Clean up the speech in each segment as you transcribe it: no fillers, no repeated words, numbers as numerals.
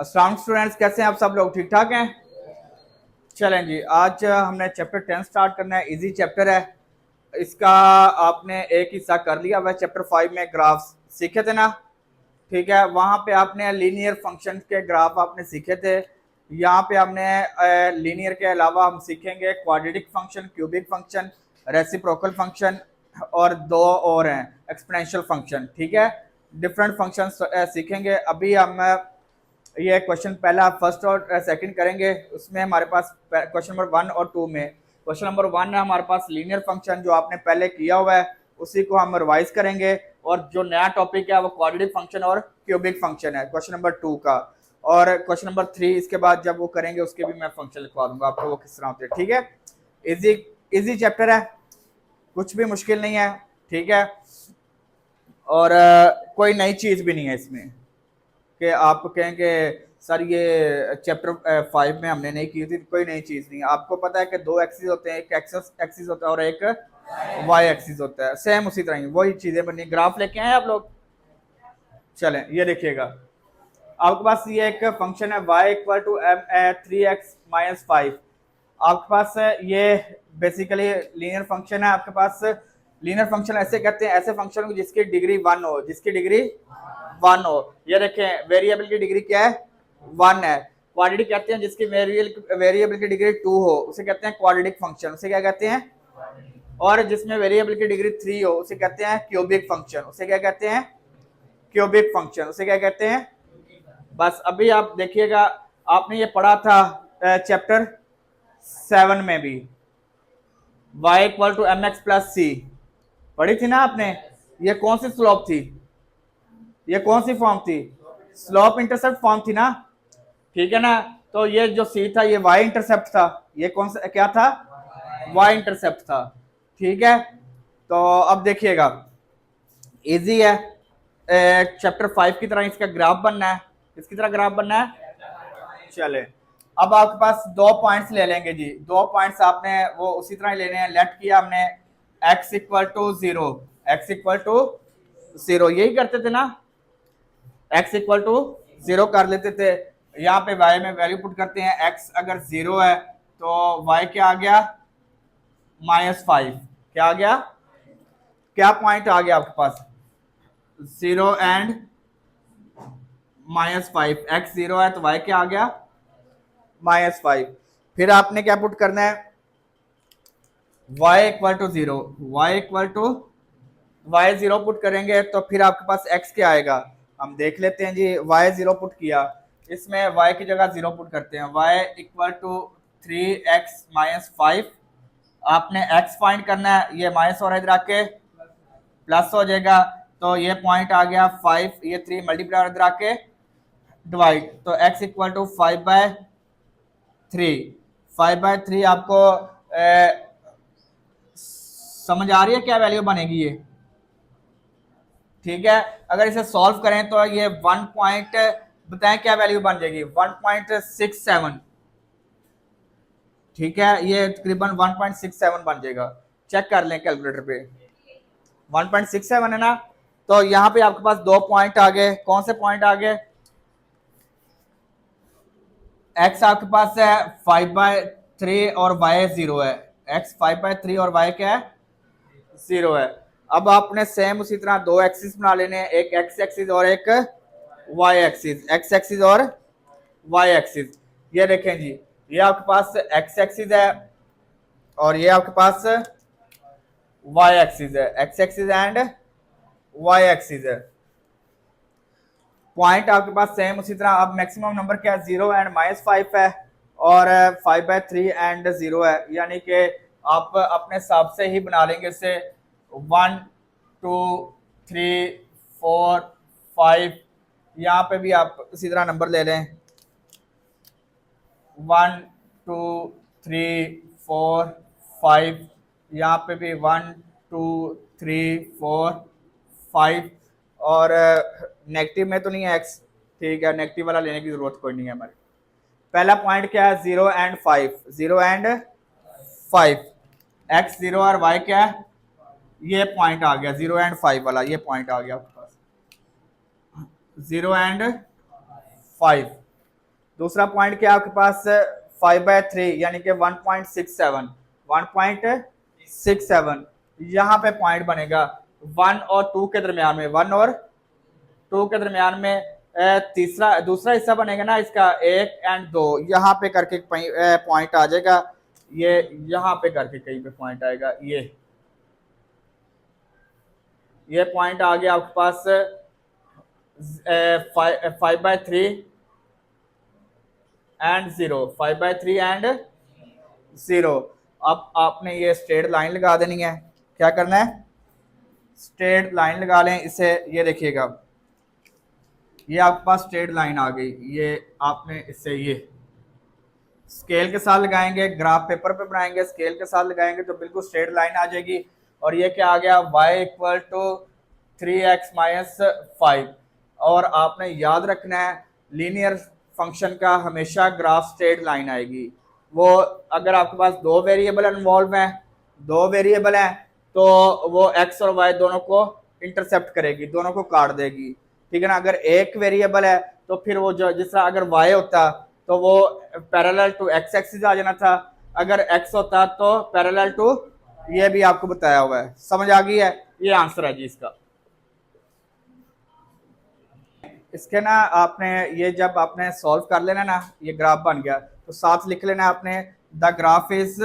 अस्सलाम स्टूडेंट्स, कैसे हैं आप सब लोग? ठीक ठाक हैं? चलें जी, आज हमने चैप्टर 10 स्टार्ट करना है। इजी चैप्टर है। इसका आपने एक हिस्सा कर लिया हुआ। चैप्टर 5 में ग्राफ्स सीखे थे ना? ठीक है, वहाँ पे आपने लीनियर फंक्शन के ग्राफ आपने सीखे थे। यहाँ पे हमने लीनियर के अलावा हम सीखेंगे quadratic function, cubic function, reciprocal function और दो और हैं एक्सपोनेंशियल फंक्शन। ठीक है, डिफरेंट फंक्शन सीखेंगे। अभी हम ये क्वेश्चन पहला फर्स्ट और सेकंड करेंगे। उसमें हमारे पास क्वेश्चन नंबर 1 और 2 में क्वेश्चन नंबर 1 है हमारे पास लीनियर फंक्शन, जो आपने पहले किया हुआ है उसी को हम रिवाइज करेंगे। और जो नया टॉपिक है वो क्वाड्रेटिक फंक्शन और क्यूबिक फंक्शन है क्वेश्चन नंबर 2 का। और क्वेश्चन नंबर 3 इसके बाद जब वो करेंगे उसके भी मैं फंक्शन लिखवा दूंगा आपको वो किस तरह होते हैं। ठीक है, इजी इजी चैप्टर है, कुछ भी मुश्किल नहीं है। ठीक है, और कोई नई चीज भी नहीं है इसमें कि आप कहेंगे सर ये चैप्टर 5 में हमने नहीं की थी। कोई नई चीज नहीं है। आपको पता है कि दो एक्सिस होते हैं, एक एक्सिस एक्सिस होता है और एक वाई एक्सिस होता है। सेम उसी तरह ही वही चीजें बनी। ग्राफ लेके आए आप लोग? चलें, ये देखिएगा, आपके पास ये एक फंक्शन है y equal to three x minus five. आपके पास ये बेसिकली लीनियर फंक्शन है। आपके पास लीनियर फंक्शन ऐसे कहते हैं, ऐसे फंक्शन को जिसकी डिग्री 1 हो, जिसकी डिग्री 1 हो। ये देखें, वेरिएबल की डिग्री क्या है? 1 है। क्वाड्रेटिक कहते हैं जिसकी वेरिएबल की डिग्री 2 हो, उसे कहते हैं क्वाड्रेटिक फंक्शन। उसे क्या कहते हैं? और जिसमें वेरिएबल की डिग्री 3 हो उसे कहते हैं क्यूबिक फंक्शन। उसे क्या कहते हैं? Cubic function. उसे क्या कहते हैं? बस अभी आप देखिएगा, आपने ये पढ़ा था चैप्टर 7 में भी, y equal to M X plus C पढ़ी थी ना आपने। ये कौन सी स्लोप थी? ये कौन सी फॉर्म थी? स्लोप इंटरसेप्ट फॉर्म थी ना। ठीक है ना, तो ये जो सी था ये y इंटरसेप्ट था। ये कौन सा क्या था? y इंटरसेप्ट था। ठीक है, तो अब देखिएगा, इजी है। चैप्टर 5 की तरह इसका ग्राफ बनना है। किसकी तरह ग्राफ बनना है? चले, अब आपके पास दो पॉइंट्स ले लेंगे जी। दो पॉइंट्स आपने वो उसी तरह लेने हैं। लेट किया हमने x equal to 0, x equal to 0, यही करते थे ना। x इक्वल टू 0 कर लेते थे। यहाँ पे y में वैल्यू पुट करते हैं। x अगर 0 है तो y क्या आ गया? -5। क्या आ गया? क्या पॉइंट आ गया आपके पास? 0 एंड -5। x 0 है तो y क्या आ गया? -5। फिर आपने क्या पुट करना है? y equal to 0, y equal to y 0 put करेंगे तो फिर आपके पास x क्या आएगा? हम देख लेते हैं जी। y 0 पुट किया, इसमें y की जगह 0 पुट करते हैं। y equal to 3x minus 5। आपने x फाइंड करना है। ये माइनस और इधर आके प्लस हो जाएगा, तो ये पॉइंट आ गया 5। ये 3 मल्टीप्लाई इधर आके डिवाइड, तो x इक्वल टू 5/3। 5/3 आपको समझ आ रही है क्या वैल्यू बनेगी ये? ठीक है, अगर इसे सॉल्व करें तो ये 1 पॉइंट, बताएं क्या वैल्यू बन जाएगी? 1.67। ठीक है, ये तकरीबन 1.67 बन जाएगा। चेक कर लें कैलकुलेटर पे, 1.67 है ना। तो यहाँ पे आपके पास दो पॉइंट आ गए। कौन से पॉइंट आ गए? x आपके पास है 5/3 और y 0 है। x 5/3 और y क्या है? 0 है। अब आपने सेम उसी तरह दो एक्सिस बना लेने हैं, एक x एक्सिस और एक y एक्सिस। x एक्सिस और y एक्सिस। ये देखें जी, ये आपके पास x एक्सिस है और ये आपके पास y एक्सिस है। x axis and y axis है। पॉइंट आपके पास सेम उसी तरह। अब मैक्सिमम नंबर क्या है? 0 एंड -5 है और 5/3 एंड 0 है। यानी कि आप अपने हिसाब से ही बना लेंगे इसे। 1 2 3 4 5, यहाँ पे भी आप इसी तरह नंबर ले लें। 1 2 3 4 5, यहाँ पे भी 1 2 3 4 5। और नेगेटिव में तो नहीं है x। ठीक है, नेगेटिव वाला लेने की जरूरत कोई नहीं है हमारी। पहला पॉइंट क्या है? 0 एंड 5। 0 एंड 5, x 0 और y क्या है? ये पॉइंट आ गया 0 एंड 5 वाला। ये पॉइंट आ गया आपके पास 0 एंड 5। दूसरा पॉइंट क्या आपके पास 5/3 यानी कि 1.67, 1.67 यहाँ पे पॉइंट बनेगा 1 और 2 के दरमियान में, 1 और 2 के दरमियान में। तीसरा दूसरा हिस्सा बनेगा ना इसका 1 और 2, यहाँ पे करके पॉइंट आ जाएगा, ये यहाँ पे करके कहीं पे पॉइंट आएगा, ये पॉइंट आ गया आपके पास 5/3 और 0, 5/3 और 0। अब आपने ये स्ट्रेट लाइन लगा देनी है। क्या करना है, स्ट्रेट लाइन लगा लें इसे। ये देखिएगा, ये आपके पास स्ट्रेट लाइन आ गई। ये आपने इससे ये स्केल के साथ लगाएंगे, ग्राफ पेपर पे बनाएंगे, स्केल के साथ लगाएंगे तो बिल्कुल स्ट्रेट लाइन आ जाएगी। और ये क्या आ गया, y = 3x - 5। और आपने याद रखना है लीनियर फंक्शन का हमेशा ग्राफ स्ट्रेट लाइन आएगी। वो अगर आपके पास दो वेरिएबल इन्वॉल्व हैं, तो वो x और y दोनों को इंटरसेप्ट करेगी, दोनों को काट देगी, ठीक है ना। अगर एक वेरिएबल है तो फिर वो जो जिस तरह अगर y होता तो वो पैरेलल टू x एक्सिस आ जाना था, अगर x होता तो पैरेलल टू, ये भी आपको बताया हुआ है। समझ आ गई है, ये आंसर है जी इसका। इसके ना आपने ये जब आपने सॉल्व कर लेना ना, ये ग्राफ बन गया तो साथ लिख लेना आपने the graph is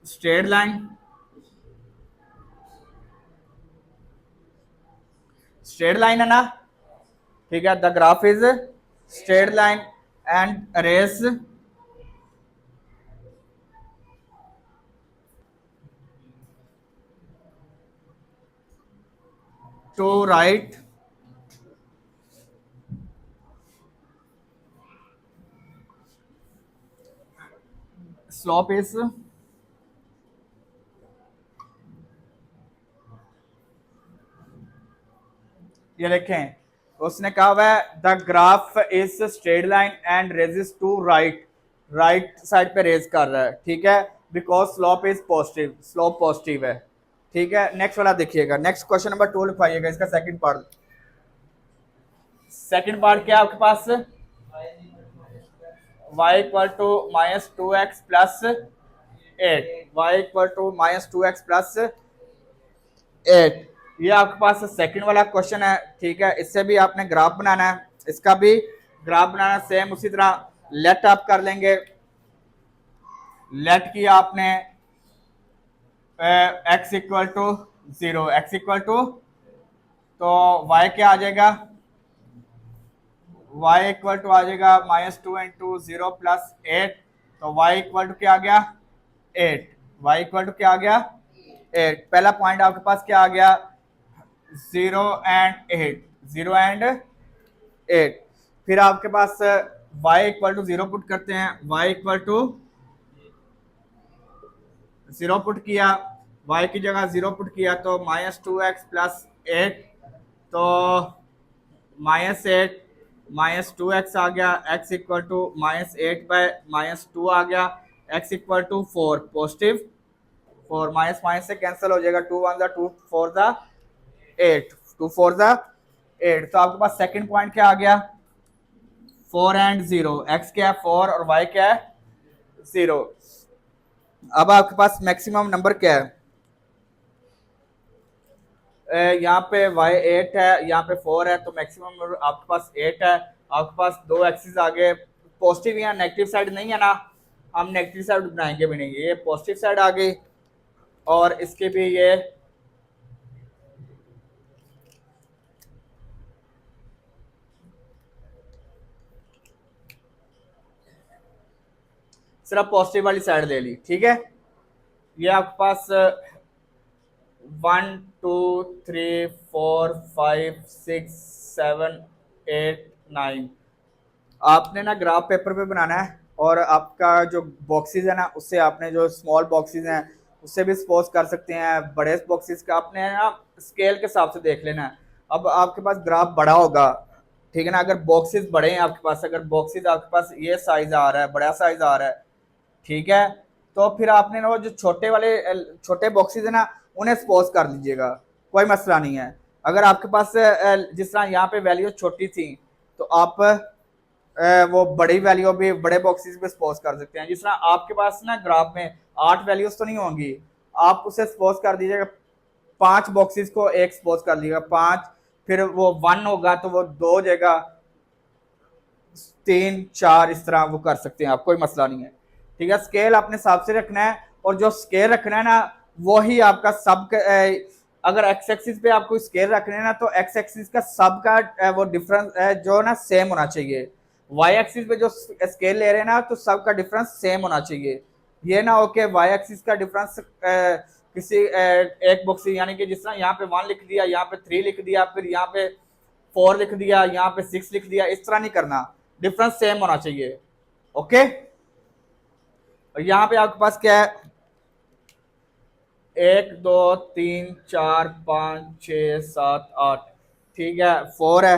straight line, straight line है ना, ठीक है। The graph is straight line and rise to right slope is, ये देखें उसने कहा हुआ है the graph is straight line and rises to right, right side पे रेज कर रहा है, ठीक है, because slope is positive, slope positive है, ठीक है। नेक्स्ट वाला देखिएगा, नेक्स्ट क्वेश्चन नंबर 2 लिखवाइएगा, इसका सेकंड पार्ट। सेकंड पार्ट क्या है आपके पास, y = -2x + 8, y = -2x + 8, ये आपके पास सेकंड वाला क्वेश्चन है, ठीक है। इससे भी आपने ग्राफ बनाना है, इसका भी ग्राफ बनाना सेम उसी तरह लेट आप कर लेंगे। लेट किया आपने x = 0, x = तो y क्या आ जाएगा, y = आ जाएगा -2 × 0 + 8, तो y = क्या आ गया 8, y = क्या आ गया 8। पहला पॉइंट आपके पास क्या आ गया 0 और 8, 0 और 8। फिर आपके पास y = 0 पुट करते हैं, y = 0 पुट किया, y की जगह 0 पुट किया तो -2x + 8, तो -8 -2x आ गया, x = -8/-2 आ गया, x = 4, पॉजिटिव 4, माइनस माइनस से कैंसिल हो जाएगा, 2 1 2 4 8, 2 4 8। तो आपके पास सेकंड पॉइंट क्या आ गया 4 और 0, x क्या है 4 और y क्या है 0। अब आपके पास मैक्सिमम नंबर क्या है, यहाँ पे y 8 है, यहाँ पे 4 है, तो मैक्सिमम नंबर आपके पास 8 है। आपके पास दो एक्सिस आगे, पॉजिटिव या नेगेटिव साइड नहीं है ना, हम नेगेटिव साइड बनाएंगे भी नहीं, ये पॉजिटिव साइड आ गई, और इसके भी ये सिर्फ पॉजिटिव वाली साइड ले ली, ठीक है। ये आपके पास 1 2 3 4 5 6 7 8 9 आपने ना ग्राफ पेपर पे बनाना है, और आपका जो बॉक्सेस है ना उससे आपने जो स्मॉल बॉक्सेस हैं उससे भी सपोज कर सकते हैं, बड़े बॉक्सेस का आपने ना स्केल के हिसाब से देख लेना है। अब आपके पास ग्राफ बड़ा होगा ठीक है ना। अगर बॉक्सेस बड़े हैं आपके पास, अगर बॉक्सेस आपके पास ये साइज आ रहा है, बड़ा साइज आ रहा है, ठीक है, तो फिर आपने ना वो जो छोटे वाले छोटे बॉक्सेस है ना, उन्हें स्पोज कर लीजिएगा, कोई मसला नहीं है। अगर आपके पास जिस तरह यहाँ पे वैल्यू छोटी थी, तो आप वो बड़ी वैल्यू भी बड़े बॉक्सेस पे स्पोज कर सकते हैं। जिस तरह आपके पास ना ग्राफ में 8 वैल्यूज तो नहीं होंगी, आप उसे स्पोज कर दीजिएगा, 5 बॉक्सेस को एक स्पोज कर लीजिएगा, 5, फिर वो 1 होगा तो वो 2 हो जाएगा, 3, 4, इस तरह वो कर सकते हैं आप, कोई मसला नहीं है। ठीक है, स्केल अपने हिसाब से रखना है, और जो स्केल रखना है ना वही आपका सब अगर एक्स एक्सिस पे आपको स्केल रखना है ना, तो एक्स एक्सिस का सब का वो डिफरेंस जो ना सेम होना चाहिए। वाई एक्सिस पे जो स्केल ले रहे हैं ना, तो सब का डिफरेंस सेम होना चाहिए। ये ना हो कि वाई एक्सिस का डिफरेंस किसी एक बॉक्स यानी कि जिस तरह यहाँ पे 1 लिख दिया, यहाँ पे 3 लिख दिया, फिर यहाँ पे 4 लिख दिया, यहाँ पे 6 लिख दिया, इस तरह नहीं करना, डिफरेंस सेम होना चाहिए। ओके, और यहाँ पे आपके पास क्या है, 1 2 3 4 5 6 7 8, ठीक है, 4 है।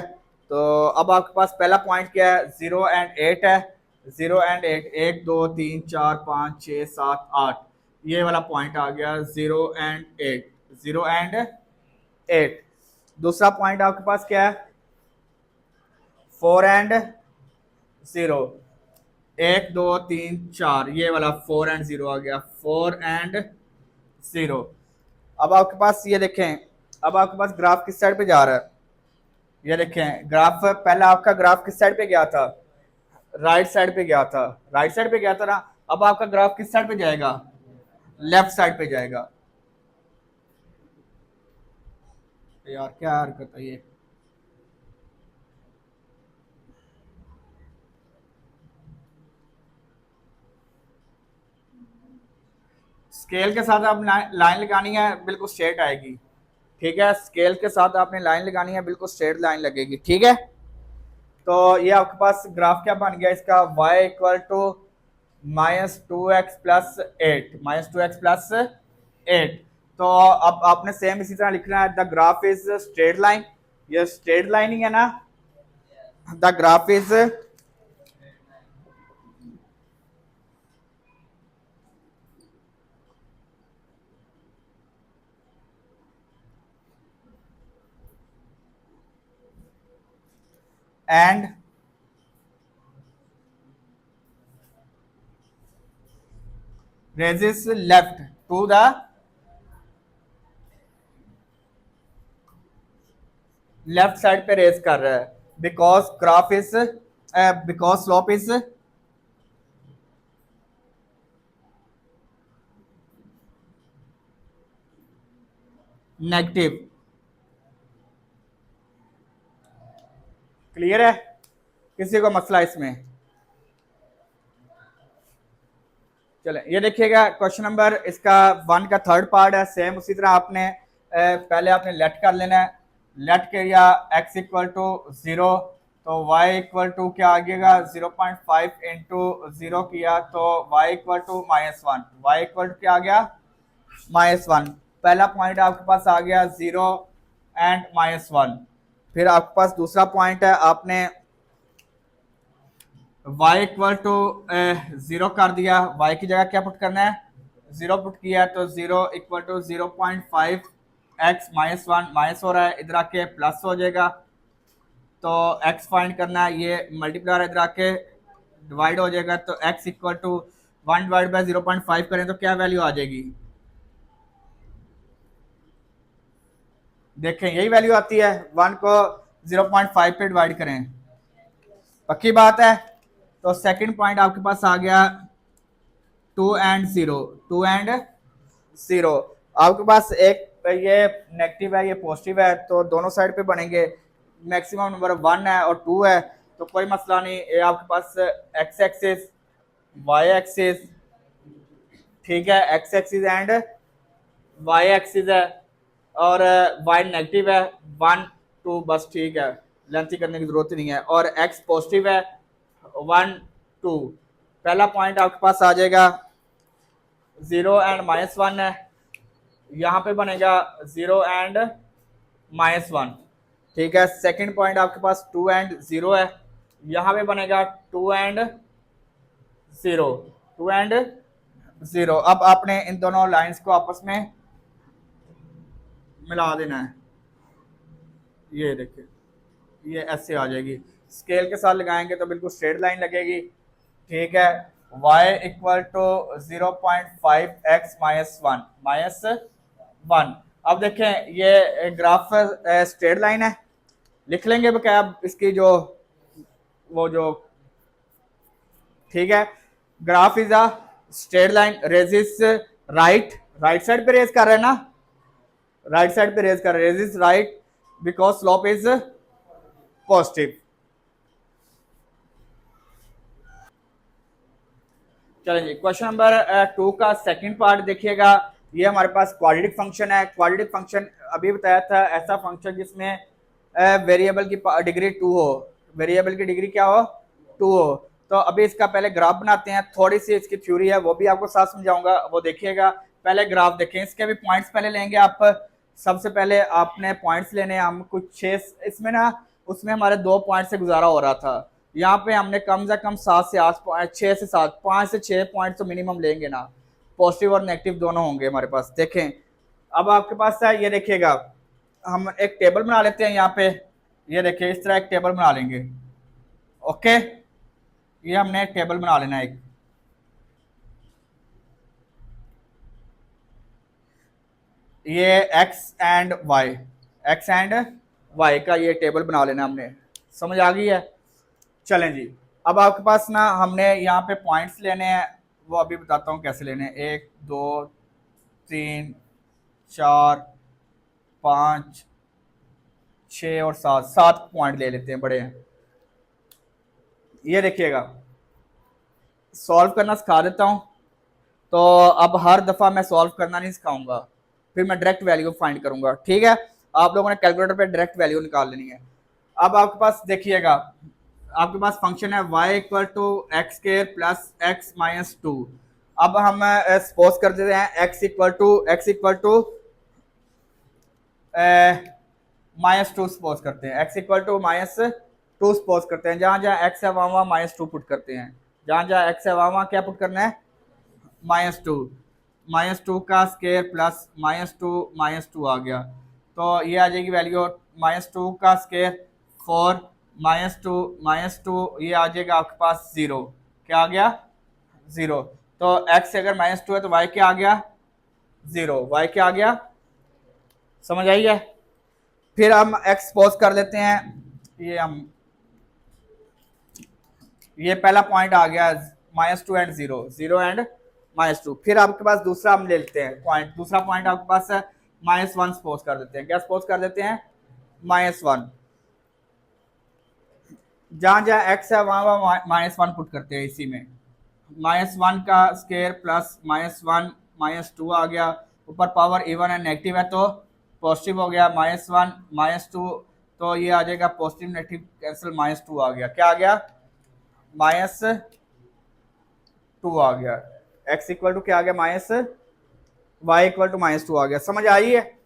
तो अब आपके पास पहला पॉइंट क्या है, 0 एंड 8 है, 0 एंड 8, 1 2 3 4 5 6 7 8, ये वाला पॉइंट आ गया 0 एंड 8, 0 एंड 8। दूसरा पॉइंट आपके पास क्या है, 4 एंड 0, 1 2 3 4, ये वाला 4 एंड 0 आ गया, 4 एंड 0। अब आपके पास ये देखें, अब आपके पास ग्राफ किस साइड पे जा रहा है, ये देखें ग्राफ, पहले आपका ग्राफ किस साइड पे गया था, राइट साइड पे गया था, राइट साइड पे गया था ना। अब आपका ग्राफ किस साइड पे जाएगा, लेफ्ट साइड पे जाएगा। यार क्या हरकत है ये, स्केल के साथ आप लाइन लगानी है, बिल्कुल स्ट्रेट आएगी। ठीक है, स्केल के साथ आपने लाइन लगानी है, बिल्कुल स्ट्रेट लाइन लगेगी। ठीक है, तो ये आपके पास ग्राफ क्या बन गया इसका, y equal to -2x+8, -2x+8। तो अब आपने सेम इसी तरह लिखना है, the graph is straight line, ये स्ट्रेट लाइन ही है ना, the graph is and raises left to the left side पे रेज कर रहा है, because graph is because slope is negative. Clear है, किसी को मसला इसमें? चले ये देखिएगा, क्वेश्चन नंबर इसका 1 का थर्ड पार्ट है, सेम उसी तरह आपने पहले आपने लेट कर लेना है, लेट किया x इक्वल टू 0, तो y इक्वल टू क्या आ गया, 0.5 इंटू 0 किया तो y equal to -1, y equal to क्या आ गया, -1। पहला पॉइंट आपके पास आ गया 0 एंड -1। फिर आपके पास दूसरा पॉइंट है, आपने y इक्वल टू 0 कर दिया, y की जगह क्या पुट करना है, 0 पुट किया, तो 0 इक्वल टू 0.5 x -1 माइनस हो रहा है, इधर आके प्लस हो जाएगा, तो x फाइंड करना है, ये मल्टीप्लाई इधर आके डिवाइड हो जाएगा, तो x equal to 1 divide by 0.5 करें तो क्या वैल्यू आ जाएगी, देखें यही वैल्यू आती है, 1 को 0.5 पे डिवाइड करें, पक्की बात है। तो सेकंड पॉइंट आपके पास आ गया 2 एंड 0, 2 एंड 0। आपके पास एक ये नेगेटिव है, ये पॉजिटिव है, तो दोनों साइड पे बनेंगे, मैक्सिमम नंबर 1 है और 2 है, तो कोई मसला नहीं। ये आपके पास एक्स एक्सिस, वाई एक्सिस, ठीक है, x axis and Y axis है, और वाई नेगेटिव है, 1 2 बस, ठीक है, लेंथी करने की जरूरत नहीं है, और एक्स पॉजिटिव है, 1 2। पहला पॉइंट आपके पास आ जाएगा 0 एंड -1 है, यहाँ पे बनेगा 0 एंड -1, ठीक है, सेकंड पॉइंट आपके पास 2 एंड 0 है, यहाँ पे बनेगा 2 एंड 0, 2 एंड 0। अब आपने इन दोनों लाइंस को आपस में मिला देना है, ये देखिए ये ऐसे आ जाएगी, स्केल के साथ लगाएंगे तो बिल्कुल स्ट्रेट लाइन लगेगी। ठीक है, y इक्वल टू 0.5x -1 अब देखें ये ग्राफ स्ट्रेट लाइन है, लिख लेंगे बकाया इसकी जो वो जो, ठीक है, graph is a straight line, rises right, right side पे रेज कर रहे हैं ना, राइट साइड पे रेज कर रहे हैं, rises right because slope is positive. चलें जी, क्वेश्चन नंबर 2 का सेकंड पार्ट देखिएगा। ये हमारे पास क्वाड्रेटिक फंक्शन है। क्वाड्रेटिक फंक्शन अभी बताया था, ऐसा फंक्शन जिसमें वेरिएबल की डिग्री 2 हो, वेरिएबल की डिग्री क्या हो, 2 हो। तो अभी इसका पहले ग्राफ बनाते हैं, थोड़ी सी इसकी थ्योरी है वो भी आपको साथ समझाऊंगा, वो देखिएगा। पहले ग्राफ देखें, इसके भी पॉइंट्स पहले लेंगे आप। सबसे पहले आपने पॉइंट्स लेने हैं, हम कुछ 6 इसमें ना, उसमें हमारे 2 पॉइंट से गुजारा हो रहा था, यहाँ पे हमने कम से कम 7 से 8, 6 से 7, 5 से 6 पॉइंट तो मिनिमम लेंगे ना, पॉजिटिव और नेगेटिव दोनों होंगे हमारे पास। देखें अब आपके पास है, ये देखिएगा हम एक टेबल बना लेते हैं यहाँ पे, ये देखिए इस तरह एक टेबल बना लेंगे। ओके, ये हमने एक टेबल बना लेना है, एक ये x and y, x and y का ये टेबल बना लेना हमने, समझ आ गई है। चलें जी, अब आपके पास ना हमने यहाँ पे पॉइंट्स लेने हैं, वो अभी बताता हूँ कैसे लेने हैं। 1 2 3 4 5 6 और 7, 7 पॉइंट ले लेते हैं, बड़े हैं। ये देखिएगा सॉल्व करना सिखा देता हूँ, तो अब हर दफ़ा मैं सॉल्व करना नहीं सिखाऊंगा, फिर मैं डायरेक्ट वैल्यू फाइंड करूंगा। ठीक है, आप लोगों ने कैलकुलेटर पे डायरेक्ट वैल्यू निकाल लेनी है। अब आपके पास देखिएगा, आपके पास फंक्शन है y equal to x square plus x minus 2। अब हम सपोज कर देते हैं x इक्वल टू -2 सपोज करते हैं, x इक्वल टू -2 सपोज करते हैं। जहाँ जहाँ x है वहाँ -2 पुट करते हैं, जहाँ जहाँ x है वहाँ क्या पुट करना है, -2 का स्केयर प्लस -2 आ गया, तो ये आ जाएगी वैल्यू -2 का स्केयर 4 -2 ये आ जाएगा आपके पास 0, क्या आ गया 0। तो x अगर -2 है तो y क्या आ गया 0, y क्या आ गया, समझ आई है। फिर हम x पोज कर लेते हैं, ये हम ये पहला पॉइंट आ गया -2 एंड 0, 0 एंड -2। फिर आपके पास दूसरा हम ले लेते हैं पॉइंट, दूसरा पॉइंट आपके पास है -1 सपोज कर देते हैं, क्या सपोज कर देते हैं -1। जहां जहां x है वहां वहां -1 पुट करते हैं, इसी में -1 का स्केयर प्लस -1 -2 आ गया, ऊपर पावर इवन है नेगेटिव है तो पॉजिटिव हो गया, -1 -2, तो ये आ जाएगा पॉजिटिव नेगेटिव कैंसिल, -2 आ गया, क्या आ गया -2 आ गया। x इक्वल टू क्या आ गया y इक्वल टू -2 आ गया, समझ आई है।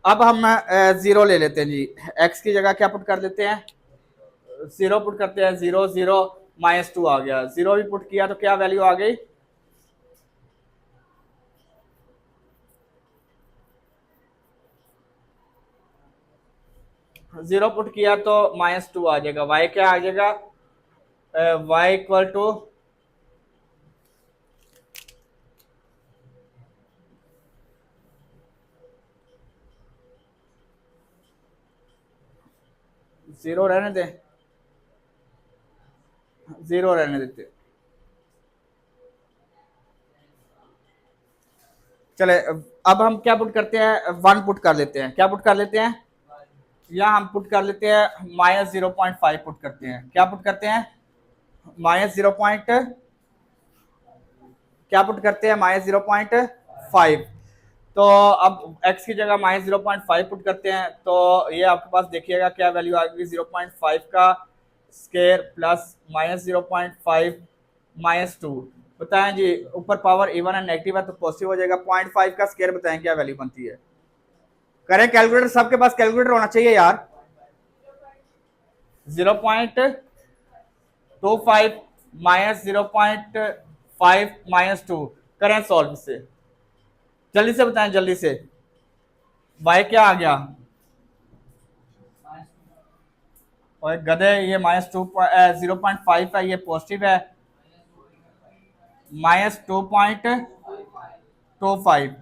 अब हम 0 ले लेते हैं जी, x की जगह क्या पुट कर देते हैं 0 पुट करते हैं, 0 0 -2 आ गया, 0 भी पुट किया तो क्या वैल्यू आ गई 0 पुट किया तो -2 आ जाएगा, y क्या आ जाएगा y इक्वल टू जीरो रहने दें, 0 रहने देते। चले अब हम क्या पुट करते हैं 1 पुट कर लेते हैं, क्या पुट कर लेते हैं, या हम पुट कर लेते हैं -0.5 पुट करते हैं, क्या पुट करते हैं -0. क्या पुट करते हैं -0.5। तो अब x की जगह -0.5 पुट करते हैं, तो ये आपके पास देखिएगा क्या वैल्यू आ गई 0.5 का स्केयर प्लस -0.5 -2। बताएं जी, ऊपर पावर इवन है नेगेटिव है तो पॉजिटिव हो जाएगा, 0.5 का स्केयर बताएं क्या वैल्यू बनती है करें कैलकुलेटर, सबके पास कैलकुलेटर होना चाहिए यार। 0.25 माइनस 0.5 माइनस 2, करें सॉल्व से, जल्दी से बताएं जल्दी से। वाई क्या आ गया, और गधे ये -2 0.5 है, ये पॉजिटिव है, -2.25,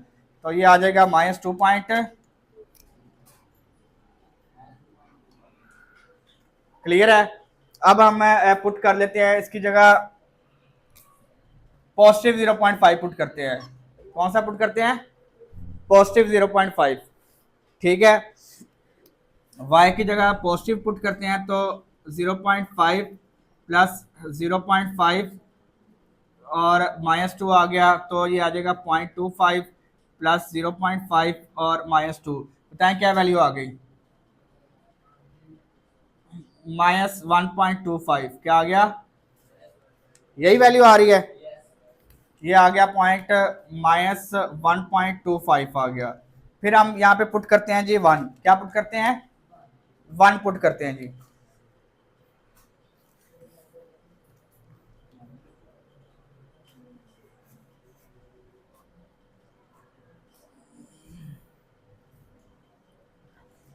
तो ये आ जाएगा -2. क्लियर है। अब हम पुट कर लेते हैं इसकी जगह पॉजिटिव 0.5 पुट करते हैं। कौन सा पुट करते हैं, पॉजिटिव 0.5, ठीक है। y की जगह पॉजिटिव पुट करते हैं तो 0.5 प्लस 0.5 और -2 आ गया, तो ये आ जाएगा 0.25 प्लस 0.5 और -2, बताएं क्या वैल्यू आ गई, -1.25, क्या आ गया, यही वैल्यू आ रही है, ये आ गया -1.25 आ गया। फिर हम यहाँ पे पुट करते हैं जी 1, क्या पुट करते हैं, 1 पुट करते हैं जी।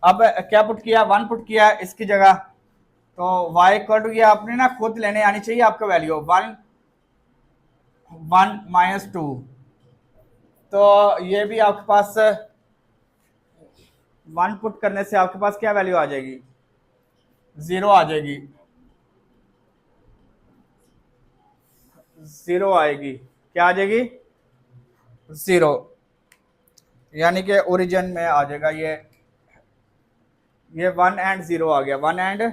अब क्या पुट किया, 1 पुट किया इसकी जगह, तो y इक्वल टू, ये आपने ना खुद लेने आनी चाहिए आपका वैल्यू 1 -2, तो ये भी आपके पास 1 पुट करने से आपके पास क्या वैल्यू आ जाएगी, 0 आ जाएगी, 0 आएगी, क्या आ जाएगी, 0, यानी कि ओरिजिन में आ जाएगा ये 1 एंड 0 आ गया, 1 एंड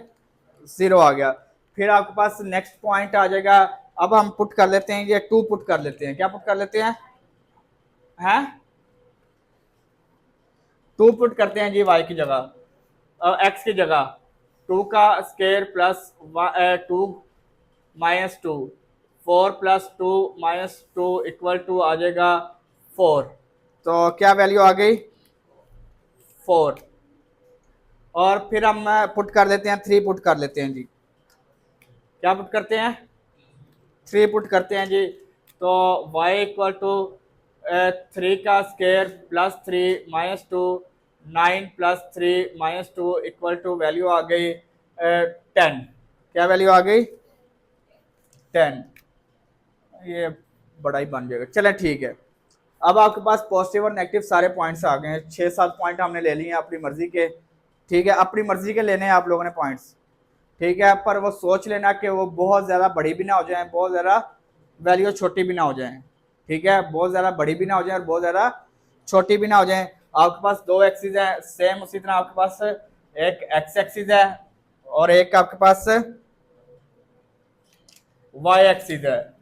0 आ गया। फिर आपके पास नेक्स्ट पॉइंट आ जाएगा, अब हम पुट कर लेते हैं, ये 2 पुट कर लेते हैं, क्या पुट कर लेते हैं, 2 पुट करते हैं जी y की जगह, x की जगह 2 का square plus 2 -2, 4 plus 2 -2 equal to आ जाएगा 4, तो क्या वैल्यू आ गई, 4। और फिर हम पुट कर लेते हैं 3 पुट कर लेते हैं जी, क्या पुट करते हैं, 3 पुट करते हैं जी, तो y इक्वल टू 3 का square plus 3 -2, 9 plus 3 -2 equal to value आ गई 10, क्या वैल्यू आ गई, 10, ये बड़ा ही बन जाएगा, चले ठीक है। अब आपके पास पॉजिटिव और नेगेटिव सारे पॉइंट्स आ गए हैं, 6-7 पॉइंट हमने ले लिए हैं अपनी मर्जी के, ठीक है, अपनी मर्जी के लेने हैं आप लोगों ने पॉइंट्स, ठीक है, पर वो सोच लेना कि वो बहुत ज़्यादा बड़ी भी ना हो जाए, बहुत ज़्यादा वैल्यू छोटी भी ना हो जाए, ठीक है, बहुत ज़्यादा बड़ी भी ना हो जाए और बहुत ज़्यादा छोटी भी ना हो जाए। आपके पास 2 एक्सिस है, सेम उसी तरह आपके पास एक एक्स एक्सिस है और एक आपके पास वाई एक्सिस है,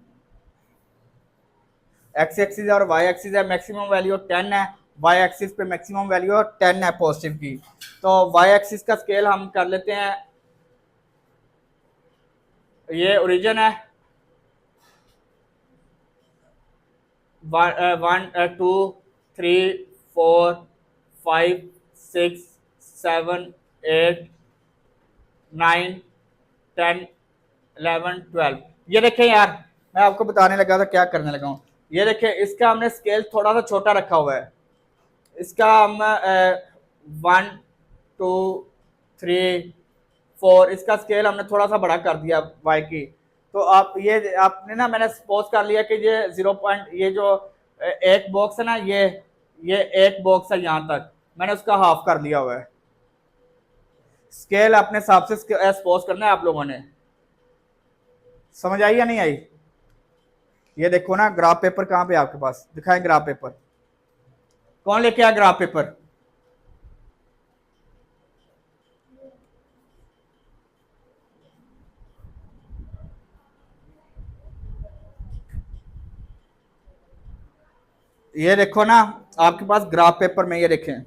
एक्स एक्सिस और वाई एक्सिस है, मैक्सिमम वैल्यू 10 है, वाई एक्सिस पे मैक्सिमम वैल्यू 10 है पॉजिटिव की, तो वाई एक्सिस का स्केल हम कर लेते हैं, ये ओरिजिन है, 1 2 3 4 5 6 7 8 9 10 11 12, ये देखें यार, मैं आपको बताने लगा था क्या करने लगा हूँ, ये देखें इसका हमने स्केल थोड़ा सा छोटा रखा हुआ है, इसका हम 1 2 3 4 इसका स्केल हमने थोड़ा सा बड़ा कर दिया वाई की, तो आप ये आपने ना, मैंने सपोज कर लिया कि ये 0 पॉइंट, ये जो एक बॉक्स है ना, ये एक बॉक्स है यहाँ तक, मैंने उसका हाफ कर लिया हुआ है, स्केल अपने हिसाब से सपोज करना है आप लोगों ने, समझ आई या नहीं आई। ये देखो ना ग्राफ पेपर कहाँ पे आपके पास, दिखाएं ग्राफ पेपर, कौन लेके आया ग्राफ पेपर, ये देखो ना आपके पास ग्राफ पेपर में, ये देखें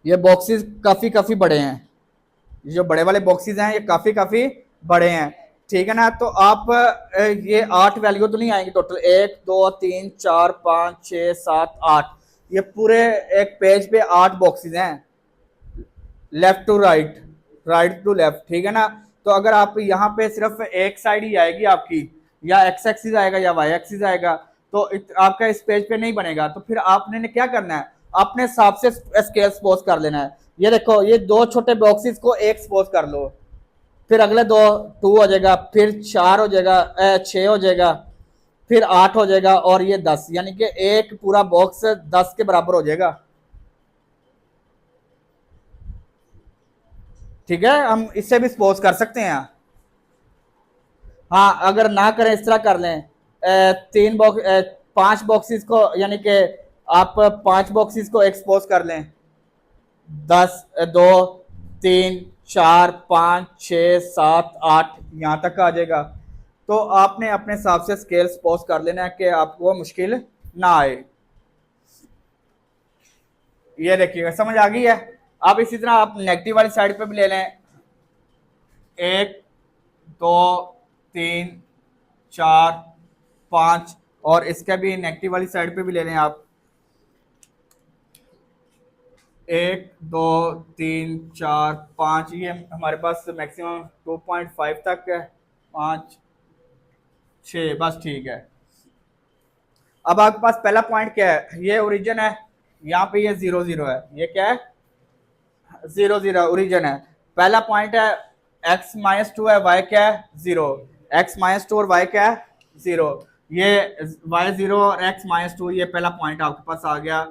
ये बॉक्सेस काफी बड़े हैं, जो बड़े वाले बॉक्सेस हैं ये काफी बड़े हैं, ठीक है ना, तो आप ये 8 वैल्यू तो नहीं आएंगी टोटल, 1 2 3 4 5 6 7 8, ये पूरे एक पेज पे 8 बॉक्सेस हैं, left to right, right to left, ठीक है ना। तो अगर आप यहाँ पे सिर्फ एक साइड ही आएगी आपकी, या एक्स एक्सिस आएगा या वाई एक्सिस आएगा, तो आपका इस पेज पे नहीं बनेगा। तो फिर आपने क्या करना है, अपने हिसाब से स्केल सपोज कर लेना है। ये देखो, ये 2 छोटे बॉक्सेस को एक सपोज कर लो, फिर अगले 2 2 हो जाएगा, फिर 4 हो जाएगा, 6 हो जाएगा, फिर 8 हो जाएगा, और ये 10, यानी कि एक पूरा बॉक्स 10 के बराबर हो जाएगा। ठीक है, हम इससे भी सपोज कर सकते हैं। हाँ, अगर ना करें इस तरह कर लें, 5 बॉक्सेस को, यानी कि आप 5 बॉक्सेस को एक्सपोज कर लें, 10, 2, 3, 4, 5, 6, 7, 8 यहाँ तक आ जाएगा। तो आपने अपने हिसाब से स्केल सपोज कर लेना है कि आपको मुश्किल ना आए। ये देखिएगा, समझ आ गई है। अब इसी तरह आप नेगेटिव वाली साइड पे भी ले लें, 1, 2, 3, 4, 5, और इसका भी नेगेटिव वाली साइड पे भी ले लें आप, 1, 2, 3, 4, 5, ये हमारे पास मैक्सिमम 2.5 तक है, 5, 6, बस ठीक है। अब आपके पास पहला पॉइंट क्या है, ये ओरिजिन है, यहाँ पे ये 0 0 है, ये क्या है, 0 0 ओरिजिन है। पहला पॉइंट है x-2 है, y क्या है, 0, x-2 और y क्या है, 0, ये y 0 और x-2, ये पहला पॉइंट आपके पास आ गया,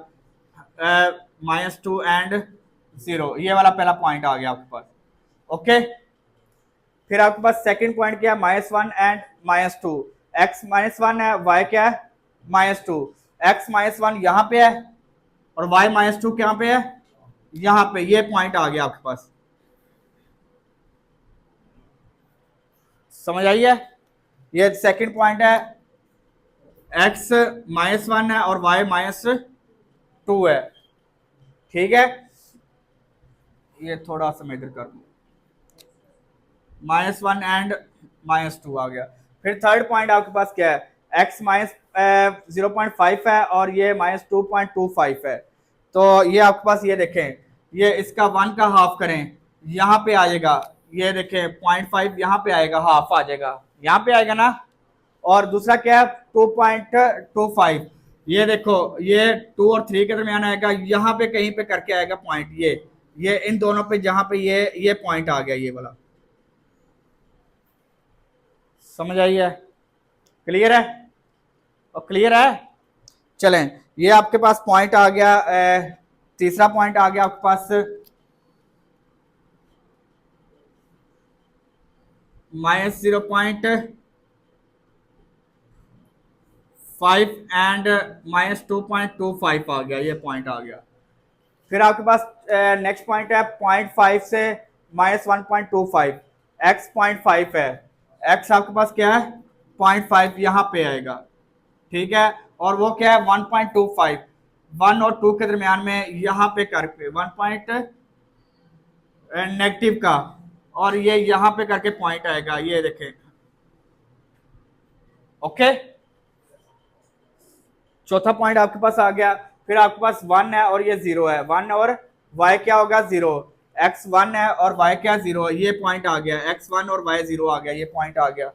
-2 एंड 0, ये वाला पहला पॉइंट आ गया आपके पास। ओके, फिर आपके पास सेकंड पॉइंट क्या है, -1 एंड -2, x -1 है, y क्या है, -2, x -1 यहाँ पे है और y -2 कहाँ पे है, यहाँ पे, ये पॉइंट आ गया आपके पास। समझ आई है, ये सेकंड पॉइंट है, x -1 है और y -2 है, ठीक है। ये थोड़ा सा मैं इधर कर दूं, -1 एंड -2 आ गया। फिर थर्ड पॉइंट आपके पास क्या है, x -0.5 है और ये -2.25 है। तो ये आपके पास, ये देखें, ये इसका 1 का हाफ करें, यहाँ पे आ जाएगा, ये देखें 0.5 यहाँ पे आएगा, हाफ आ जाएगा, यहाँ पे आएगा ना। और दूसरा क्या है, 2.25, ये देखो, ये 2 और 3 के दरमियान आएगा, यहाँ पे कहीं पे करके आएगा पॉइंट, ये इन दोनों पे, जहाँ पे ये पॉइंट आ गया, ये वाला। समझ आई है, क्लियर है, और क्लियर है। चलें, ये आपके पास पॉइंट आ गया, तीसरा पॉइंट आ गया आपके पास, -0.5 एंड -2.25 आ गया, ये पॉइंट आ गया। फिर आपके पास नेक्स्ट पॉइंट है 0.5 से -1.25, x 0.5 है, x आपके पास क्या है, 0.5 यहाँ पे आएगा, ठीक है। और वो क्या है, 1.25, 1 और 2 के दरमियान में यहाँ पे करके 1 पॉइंट नेगेटिव का, और ये यहाँ पे करके पॉइंट आएगा, ये देखें। ओके, चौथा पॉइंट आपके पास आ गया। फिर आपके पास 1 है और ये 0 है, 1 और y क्या होगा, 0, x 1 है और y क्या 0 है, ये पॉइंट आ गया, x 1 और y 0 आ गया, ये पॉइंट आ गया।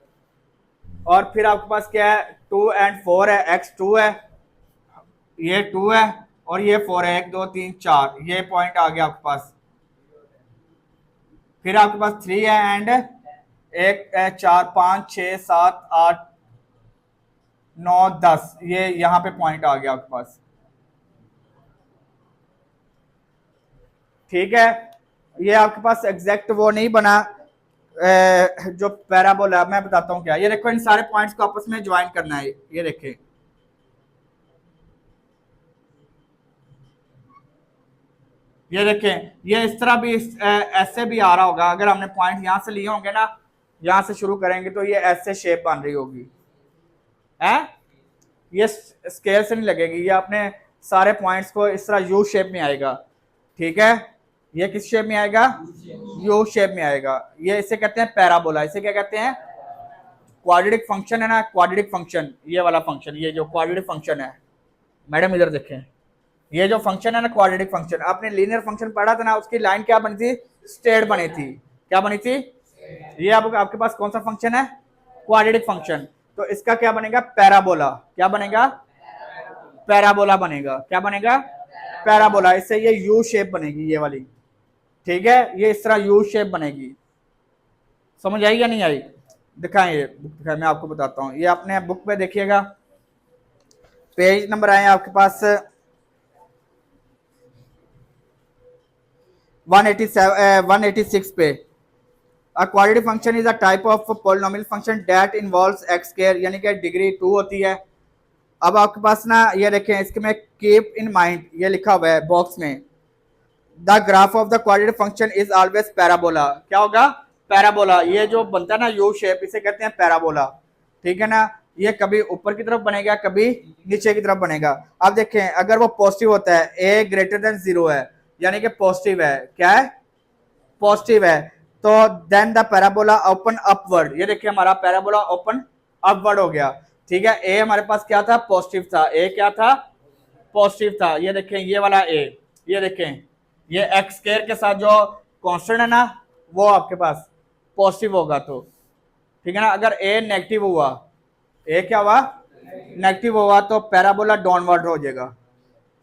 और फिर आपके पास क्या है, 2 एंड 4 है, x 2 है, ये 2 है और ये 4 है, 1 2 3 4, ये पॉइंट आ गया आपके पास। फिर आपके पास 3 है एंड 1 4 5 6 7 8 9 10, ये यहाँ पे पॉइंट आ गया आपके पास, ठीक है। ये आपके पास एग्जैक्ट वो नहीं बना जो पैराबोला, मैं बताता हूँ क्या। ये देखो, इन सारे पॉइंट्स को आपस में ज्वाइन करना है, ये देखें, ये देखें, ये इस तरह भी ऐसे भी आ रहा होगा, अगर हमने पॉइंट यहाँ से लिए होंगे ना, यहाँ से शुरू करेंगे तो ये ऐसे शेप बन रही होगी, है, ये स्केल से नहीं लगेगी, ये अपने सारे पॉइंट्स को इस तरह यू शेप में आएगा, ठीक है। ये किस शेप में आएगा, यू शेप में आएगा, ये इसे कहते हैं पैराबोला। इसे क्या कहते हैं, क्वाड्रेटिक फंक्शन है ना, क्वाड्रेटिक फंक्शन, ये वाला फंक्शन, ये जो क्वाड्रेटिक फंक्शन है। मैडम इधर देखें, ये जो फंक्शन है ना क्वाड्रेटिक फंक्शन, आपने लीनियर फंक्शन पढ़ा था ना, उसकी लाइन क्या बनी थी, स्ट्रेट बनी थी। क्या बनी थी? ये आपके पास कौन सा फंक्शन है, क्वाड्रेटिक फंक्शन। तो इसका क्या बनेगा, पैराबोला। क्या बनेगा, पैराबोला बनेगा। क्या बनेगा, पैराबोला। इससे ये यू शेप बनेगी ये वाली, ठीक है, ये इस तरह यू शेप बनेगी। समझ आई या नहीं आई? दिखाएं, ये बुक दिखाएं, मैं आपको बताता हूँ। ये अपने बुक पे देखिएगा, पेज नंबर आए आपके पास 186 पे। A quadratic function is a type of polynomial function that involves x square, यानी कि डिग्री 2 होती है। अब आपके पास ना ये देखें, इसके में कीप इन माइंड ये लिखा हुआ है बॉक्स में, the graph of the quadratic function is always parabola. क्या होगा, पैराबोला। ये जो बनता है ना यू शेप, इसे कहते हैं पैराबोला, ठीक है ना। ये कभी ऊपर की तरफ बनेगा, कभी नीचे की तरफ बनेगा। अब देखें, अगर वो पॉजिटिव होता है, ए ग्रेटर देन 0 है, यानी कि पॉजिटिव है। क्या है, पॉजिटिव है। तो then the parabola open upward. ये देखिए हमारा पैराबोला ओपन अपवर्ड हो गया, ठीक है। ए हमारे पास क्या था, पॉजिटिव था। ए क्या था, पॉजिटिव था। ये देखें ये वाला ए, ये देखें ये एक्स स्क्वायर के साथ जो कांस्टेंट है ना, वो आपके पास पॉजिटिव होगा। तो ठीक है ना, अगर ए नेगेटिव हुआ, ए क्या हुआ, नेगेटिव हुआ, तो पैराबोला डाउनवर्ड हो जाएगा।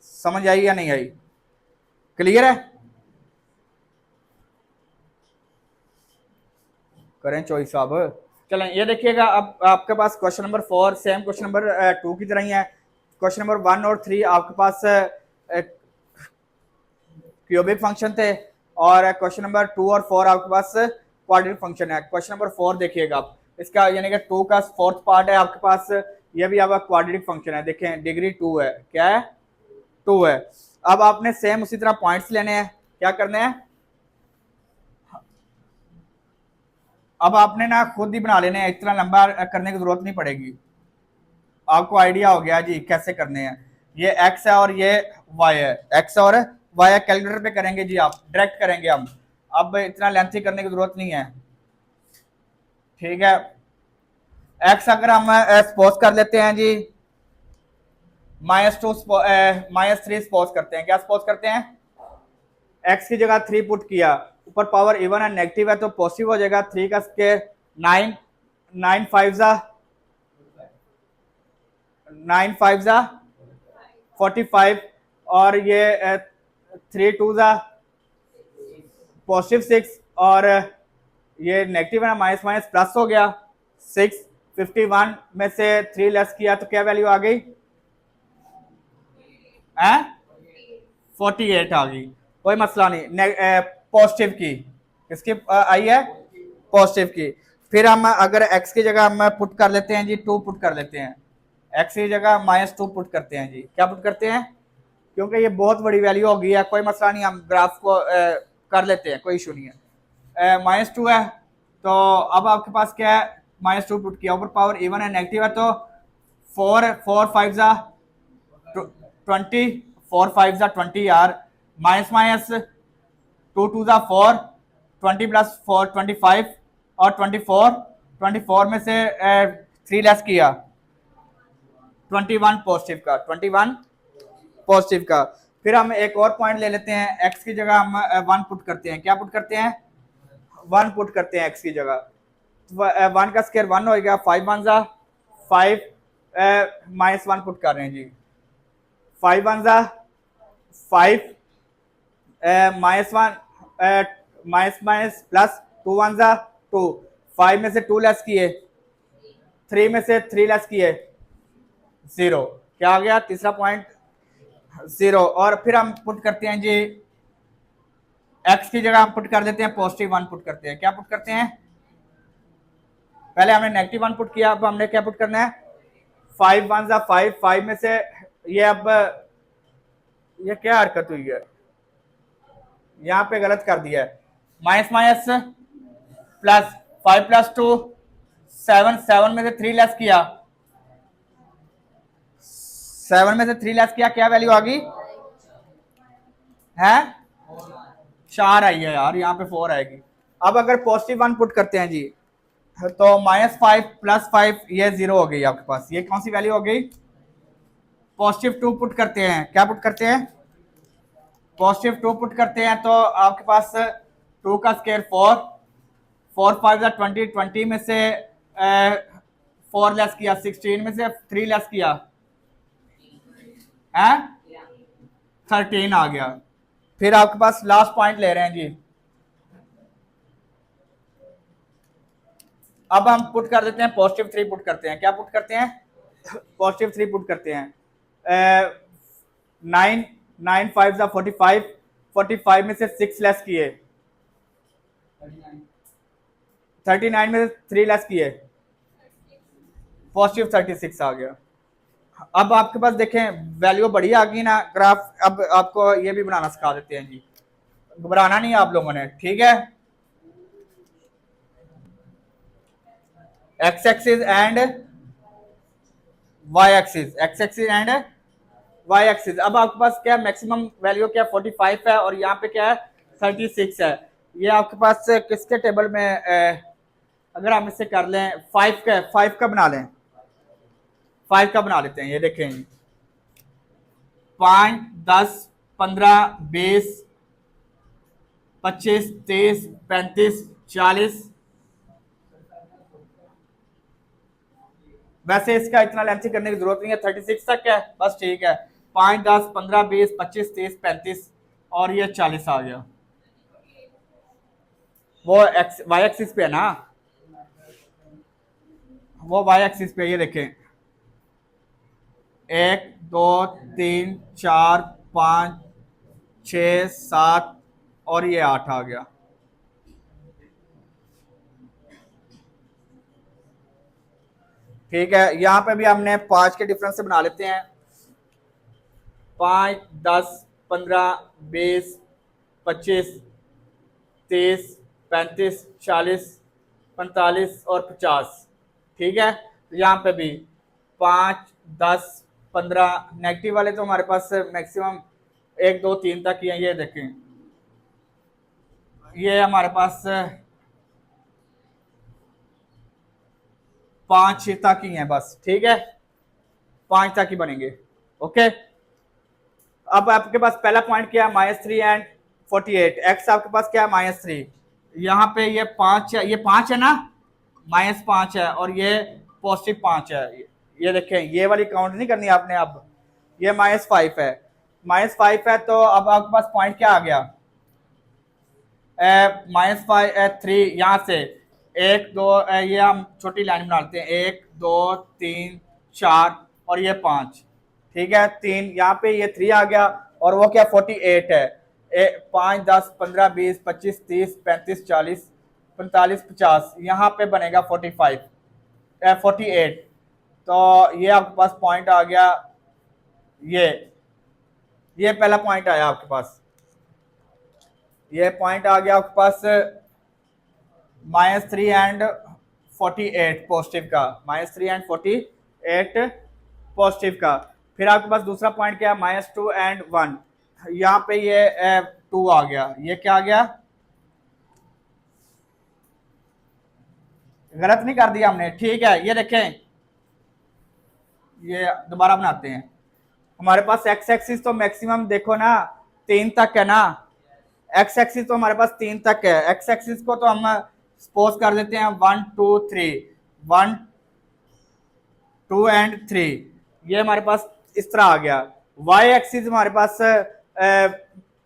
समझ आई या नहीं आई? क्लियर है? करें चॉइस साहब। चलें, ये देखिएगा, अब आपके पास question number 4 same question number 2 की तरह ही है। क्वेश्चन नंबर 1 और 3 आपके पास क्यूबिक फंक्शन थे, और क्वेश्चन नंबर 2 और 4 आपके पास क्वाड्रेटिक फंक्शन है। क्वेश्चन नंबर 4 देखिएगा आप, इसका यानी कि 2 का 4th पार्ट है आपके पास, ये भी आपका क्वाड्रेटिक फंक्शन है। देखें डिग्री 2 है। क्या है, 2 है। अब आपने सेम उसी तरह पॉइंट्स लेने हैं। क्या करने हैं, अब आपने ना खुद ही बना लेने हैं, इतना लंबा करने की जरूरत नहीं पड़ेगी। आपको आइडिया हो गया जी कैसे करने हैं। ये x है और ये y है, x और y है। कैलकुलेटर पे करेंगे जी, आप डायरेक्ट करेंगे हम, अब इतना लेंथी करने की जरूरत नहीं है, ठीक है। x अगर हम सपोज कर लेते हैं जी -2 -3 सपोज करते हैं। क्या सपोज करते हैं, x की जगह 3 पुट किया, ऊपर पावर इवन है, नेगेटिव है तो पॉजिटिव हो जाएगा। 3 का स्क्वायर 9, 9 5 जा 9 5 जा 45, और ये 3 2 जा पॉजिटिव 6, और ये नेगेटिव है ना, माइनस माइनस प्लस हो गया 6। 51 में से 3 लेस किया तो क्या वैल्यू आ गई, 48 आ गई। कोई मसला नहीं, पॉजिटिव की, किसकी आई है, पॉजिटिव की। फिर हम अगर x की जगह हम पुट कर लेते हैं जी 2 पुट कर लेते हैं, x की जगह -2 पुट करते हैं जी। क्या पुट करते हैं, क्योंकि ये बहुत बड़ी वैल्यू हो गई है, कोई मसला नहीं, हम ग्राफ को कर लेते हैं, कोई इशू नहीं है। -2 है, तो अब आपके पास क्या है, -2 पुट किया, ऊपर पावर इवन है, नेगेटिव है तो 4 5 जा 20, 4 5 जा 20 यार, माइनस माइनस 2 2 जा 4, 20 प्लस 4 25, और 24 में से 3 लेस किया 21 पॉजिटिव का, 21 पॉजिटिव का। फिर हम एक और पॉइंट ले लेते हैं, x की जगह हम 1 पुट करते हैं। क्या पुट करते हैं, 1 पुट करते हैं x की जगह। 1 का स्क्वायर 1 हो गया, 5 1 जा 5, -1 पुट कर रहे हैं जी, 5 1 जा 5, -1 माइनस प्लस 2 1 जा 2, 5 में से 2 लेस किए, 3 में से 3 लेस किए 0। क्या आ गया, तीसरा पॉइंट 0। और फिर हम पुट करते हैं जी, x की जगह हम पुट कर देते हैं +1 पुट करते हैं। क्या पुट करते हैं, पहले हमने -1 पुट किया, अब हमने क्या पुट करना है, 5 1 जा 5, 5 में से ये, अब ये क्या हरकत हुई है, यहाँ पे गलत कर दिया है, माइनस माइनस प्लस 5 प्लस 2 7, 7 में से 3 लेस किया, 7 में से 3 लेस किया, क्या वैल्यू आ गई है, 4 आई है यार, यहाँ पे 4 आएगी। अब अगर +1 पुट करते हैं जी, तो -5 + 5 ये 0 हो गई आपके पास, ये कौन सी वैल्यू हो गई, +2 पुट करते हैं। क्या पुट करते हैं, पॉजिटिव 2 पुट करते हैं तो आपके पास 2 का स्केयर 4, 4 5 20, 20 में से 4 लेस किया, 16 में से 3 लेस किया है 13 आ गया। फिर आपके पास लास्ट पॉइंट ले रहे हैं जी। अब हम पुट कर देते हैं पॉजिटिव 3 पुट करते हैं। क्या पुट करते हैं? पॉजिटिव 3 पुट करते हैं। 9 9 5 45, 45 में से 6 लेस किए, 39 में से 3 लेस किए, पॉजिटिव 36 आ गया। अब आपके पास देखें वैल्यू बड़ी आ गई ना ग्राफ। अब आपको ये भी बनाना सिखा देते हैं जी, घबराना नहीं आप लोगों ने, ठीक है। X axis and Y axis, x axis and Y axis. अब आपके पास क्या मैक्सिमम वैल्यू क्या 45 है और यहाँ पे क्या है 36 है। ये आपके पास किसके टेबल में अगर हम इससे कर लें 5 का बना लें, 5 का बना लेते हैं। ये देखें 5 10 15 20 25 30 35 40। वैसे इसका इतना लेंथी करने की जरूरत नहीं है, 36 तक है बस, ठीक है। 5 10 15 20 25 30 35 और ये 40 आ गया। वो एक्स वाई एक्सिस पे है ना, वो वाई एक्सिस पे। ये देखें 1 2 3 4 5 6 7 और ये 8 आ गया। ठीक है, यहां पे भी हमने 5 के डिफरेंस से बना लेते हैं। 5 10 15 20 25 30 35 40 45 और 50। ठीक है, तो यहाँ पे भी 5 10 15, नेगेटिव वाले तो हमारे पास मैक्सिमम 1 2 3 तक ही है। ये देखें ये हमारे पास 5 तक ही है बस, ठीक है, 5 तक ही बनेंगे। ओके, अब आपके पास पहला पॉइंट क्या है -3 एंड 48। एक्स आपके पास क्या है -3, यहाँ पे ये 5 है, ये 5 है ना, -5 है और ये पॉजिटिव 5 है। ये देखें ये वाली काउंट नहीं करनी आपने। अब ये -5 है, -5 है तो अब आपके पास पॉइंट क्या आ गया -3। यहाँ से 1 2 ये हम छोटी लाइन बना लेते हैं, 1 2 3 4 और ये 5। ठीक है, 3 यहाँ पे ये 3 आ गया और वो क्या 48 है। 5 10 15 20 25 30 35 40 45 50, यहाँ पे बनेगा 45 48। तो ये आपके पास पॉइंट आ गया। ये पहला पॉइंट आया आपके पास, ये पॉइंट आ गया आपके पास -3 एंड 48 पॉजिटिव का, -3 एंड 48 पॉजिटिव का। फिर आपके पास दूसरा पॉइंट क्या है -2 एंड 1। यहाँ पे ये 2 आ गया। ये क्या आ गया, गलत नहीं कर दिया हमने, ठीक है। ये देखें, ये दोबारा बनाते हैं। हमारे पास एक्स एक्सिस तो मैक्सिमम देखो ना 3 तक है ना, एक्स एक्सिस तो हमारे पास 3 तक है। एक्स एक्सिस को तो हम सपोज कर देते हैं 1 2 3, 1 2 एंड 3। ये हमारे पास इस तरह आ गया। वाई एक्सिस हमारे पास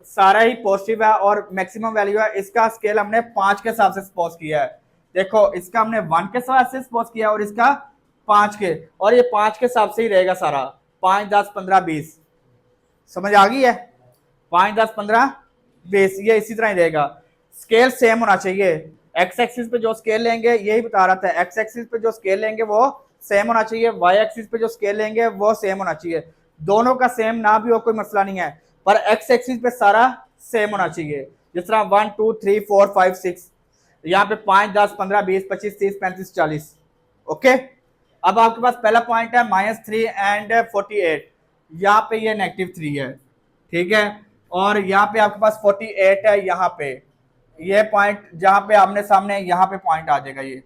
सारा ही पॉजिटिव है और मैक्सिमम वैल्यू है। इसका स्केल हमने 5 के हिसाब से सपोज किया है। देखो इसका हमने 1 के हिसाब से सपोज किया और इसका 5 के, और ये 5 के हिसाब से ही रहेगा सारा। 5 10 15 20, समझ आ गई है? 5 10 15 20 ये इसी तरह ही रहेगा। स्केल सेम होना चाहिए। एक्स एक्सिस पे जो स्केल लेंगे, यही बता रहा था, एक्स एक्सिस पे जो स्केल लेंगे वो सेम होना चाहिए, वाई एक्सिस पे जो स्केल लेंगे वो सेम होना चाहिए। दोनों का सेम ना भी हो कोई मसला नहीं है, पर एक्स एक्सिस पे सारा सेम होना चाहिए। जिस तरह 1 2 3 4 5 6, यहाँ पे 5 10 15 20 25 30 35 40। ओके, अब आपके पास पहला पॉइंट है -3 एंड 48। यहाँ पे ये -3 है, ठीक है, और यहाँ पे आपके पास 48 है। यहाँ पे ये पॉइंट जहां पे आमने सामने, यहाँ पे पॉइंट आ जाएगा ये,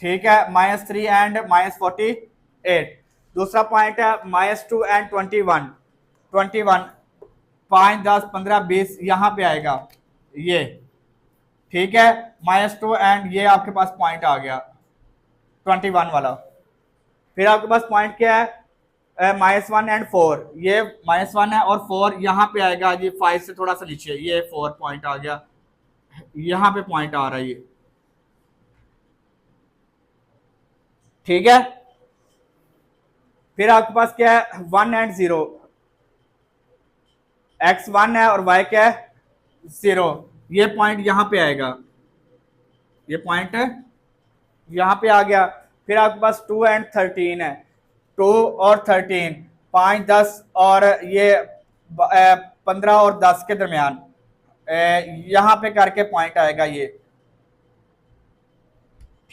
ठीक है, -3 एंड -48। दूसरा पॉइंट है -2 एंड 21, 21 5, 10, 15, 20 यहाँ पे आएगा ये, ठीक है, -2 एंड ये आपके पास पॉइंट आ गया 21 वाला। फिर आपके पास पॉइंट क्या है, -1 एंड 4, ये -1 है और 4 यहाँ पे आएगा जी 5 से थोड़ा सा नीचे, ये 4 पॉइंट आ गया, यहाँ पे पॉइंट आ रहा है ये, ठीक है। फिर आपके पास क्या है 1 एंड 0, x 1 है और y क्या है 0, ये पॉइंट यहाँ पे आएगा, ये पॉइंट यहाँ पे आ गया। फिर आपके पास 2 एंड 13 है, 2 और 13, 5, 10 और ये 15 और 10 के दरमियान यहाँ पे करके पॉइंट आएगा ये,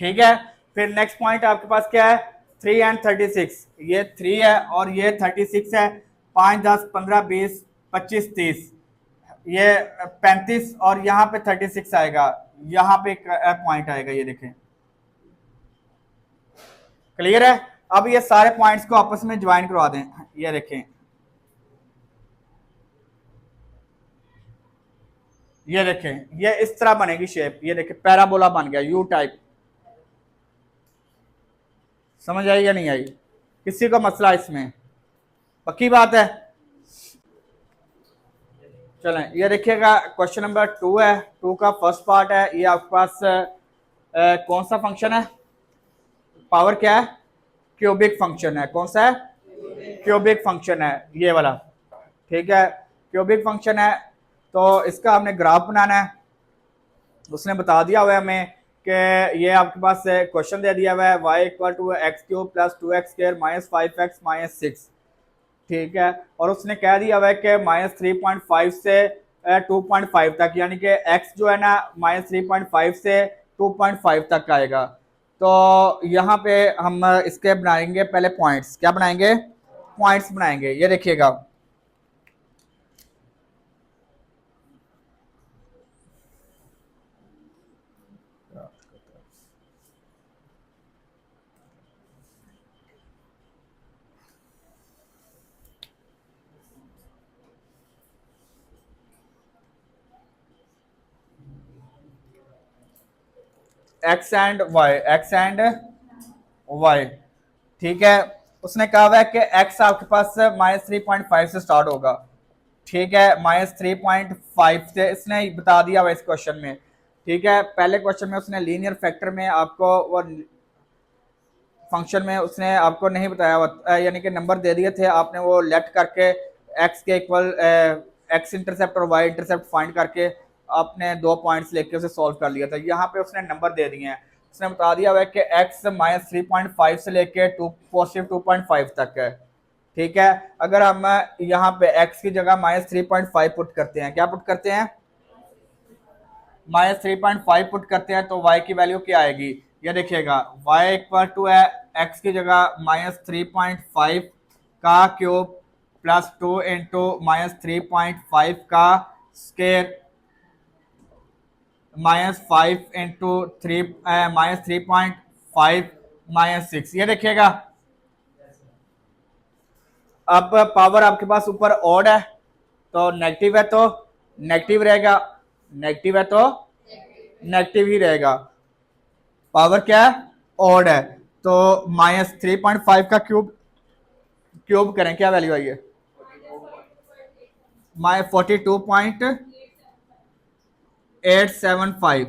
ठीक है। फिर नेक्स्ट पॉइंट आपके पास क्या है 3 एंड 36, ये 3 है और ये 36 है, 5, 10, 15, 20, 25, 30, ये 35 और यहाँ पे 36 आएगा, यहाँ पे पॉइंट आएगा, ये देखें, क्लियर है। अब ये सारे पॉइंट्स को आपस में ज्वाइन करवा दें, ये देखें, ये देखें, ये इस तरह बनेगी शेप, ये देखें पैराबोला बन गया यू टाइप। समझ आई या नहीं आई, किसी को मसला इसमें, पक्की बात है। चलें, ये देखिएगा क्वेश्चन नंबर 2 है, 2 का फर्स्ट पार्ट है, ये आपके पास कौन सा फंक्शन है, पावर क्या है, क्यूबिक फंक्शन है, कौन सा है, क्यूबिक फंक्शन है ये वाला, ठीक है, क्यूबिक फंक्शन है। तो इसका हमने ग्राफ बनाना है, उसने बता दिया हुआ है हमें कि ये आपके पास क्वेश्चन दे दिया हुआ है y equal to x³ + 2x² - 5x - 6, ठीक है, और उसने कह दिया हुआ है कि -3.5 से 2.5 तक, यानी कि x जो है ना -3.5 से 2.5 तक आएगा। तो यहाँ पे हम इसके बनाएंगे पहले पॉइंट्स, क्या बनाएंगे, पॉइंट्स बनाएंगे, ये देखिएगा, x एंड y, ठीक है। उसने कहा हुआ है कि x आपके पास -3.5 से स्टार्ट होगा, ठीक है, -3.5 से इसने बता दिया हुआ इस क्वेश्चन में, ठीक है। पहले क्वेश्चन में उसने लीनियर फैक्टर में आपको वो फंक्शन में उसने आपको नहीं बताया हुआ, यानी कि नंबर दे दिए थे, आपने वो लेट करके x के इक्वल x इंटरसेप्ट और y इंटरसेप्ट फाइंड करके आपने 2 पॉइंट्स लेके उसे सॉल्व कर लिया था। यहाँ पे उसने नंबर दे दिए हैं, उसने बता दिया हुआ है कि x -3.5 से लेके +2.5 तक है, ठीक है। अगर हम यहाँ पे x की जगह -3.5 पुट करते हैं, क्या पुट करते हैं, -3.5 पुट करते हैं, तो y की वैल्यू क्या आएगी, ये देखिएगा, y इक्वल टू है x की जगह -3.5 का क्यूब +2 इंटू -3.5 का स्केयर -5 इंटू 3.5 -6, ये देखिएगा। अब पावर आपके पास ऊपर ऑड है, तो नेगेटिव है तो नेगेटिव रहेगा, नेगेटिव है तो नेगेटिव ही रहेगा, पावर क्या है, ऑड है, तो -3.5 का क्यूब क्यूब करें, क्या वैल्यू आई है, -42.875,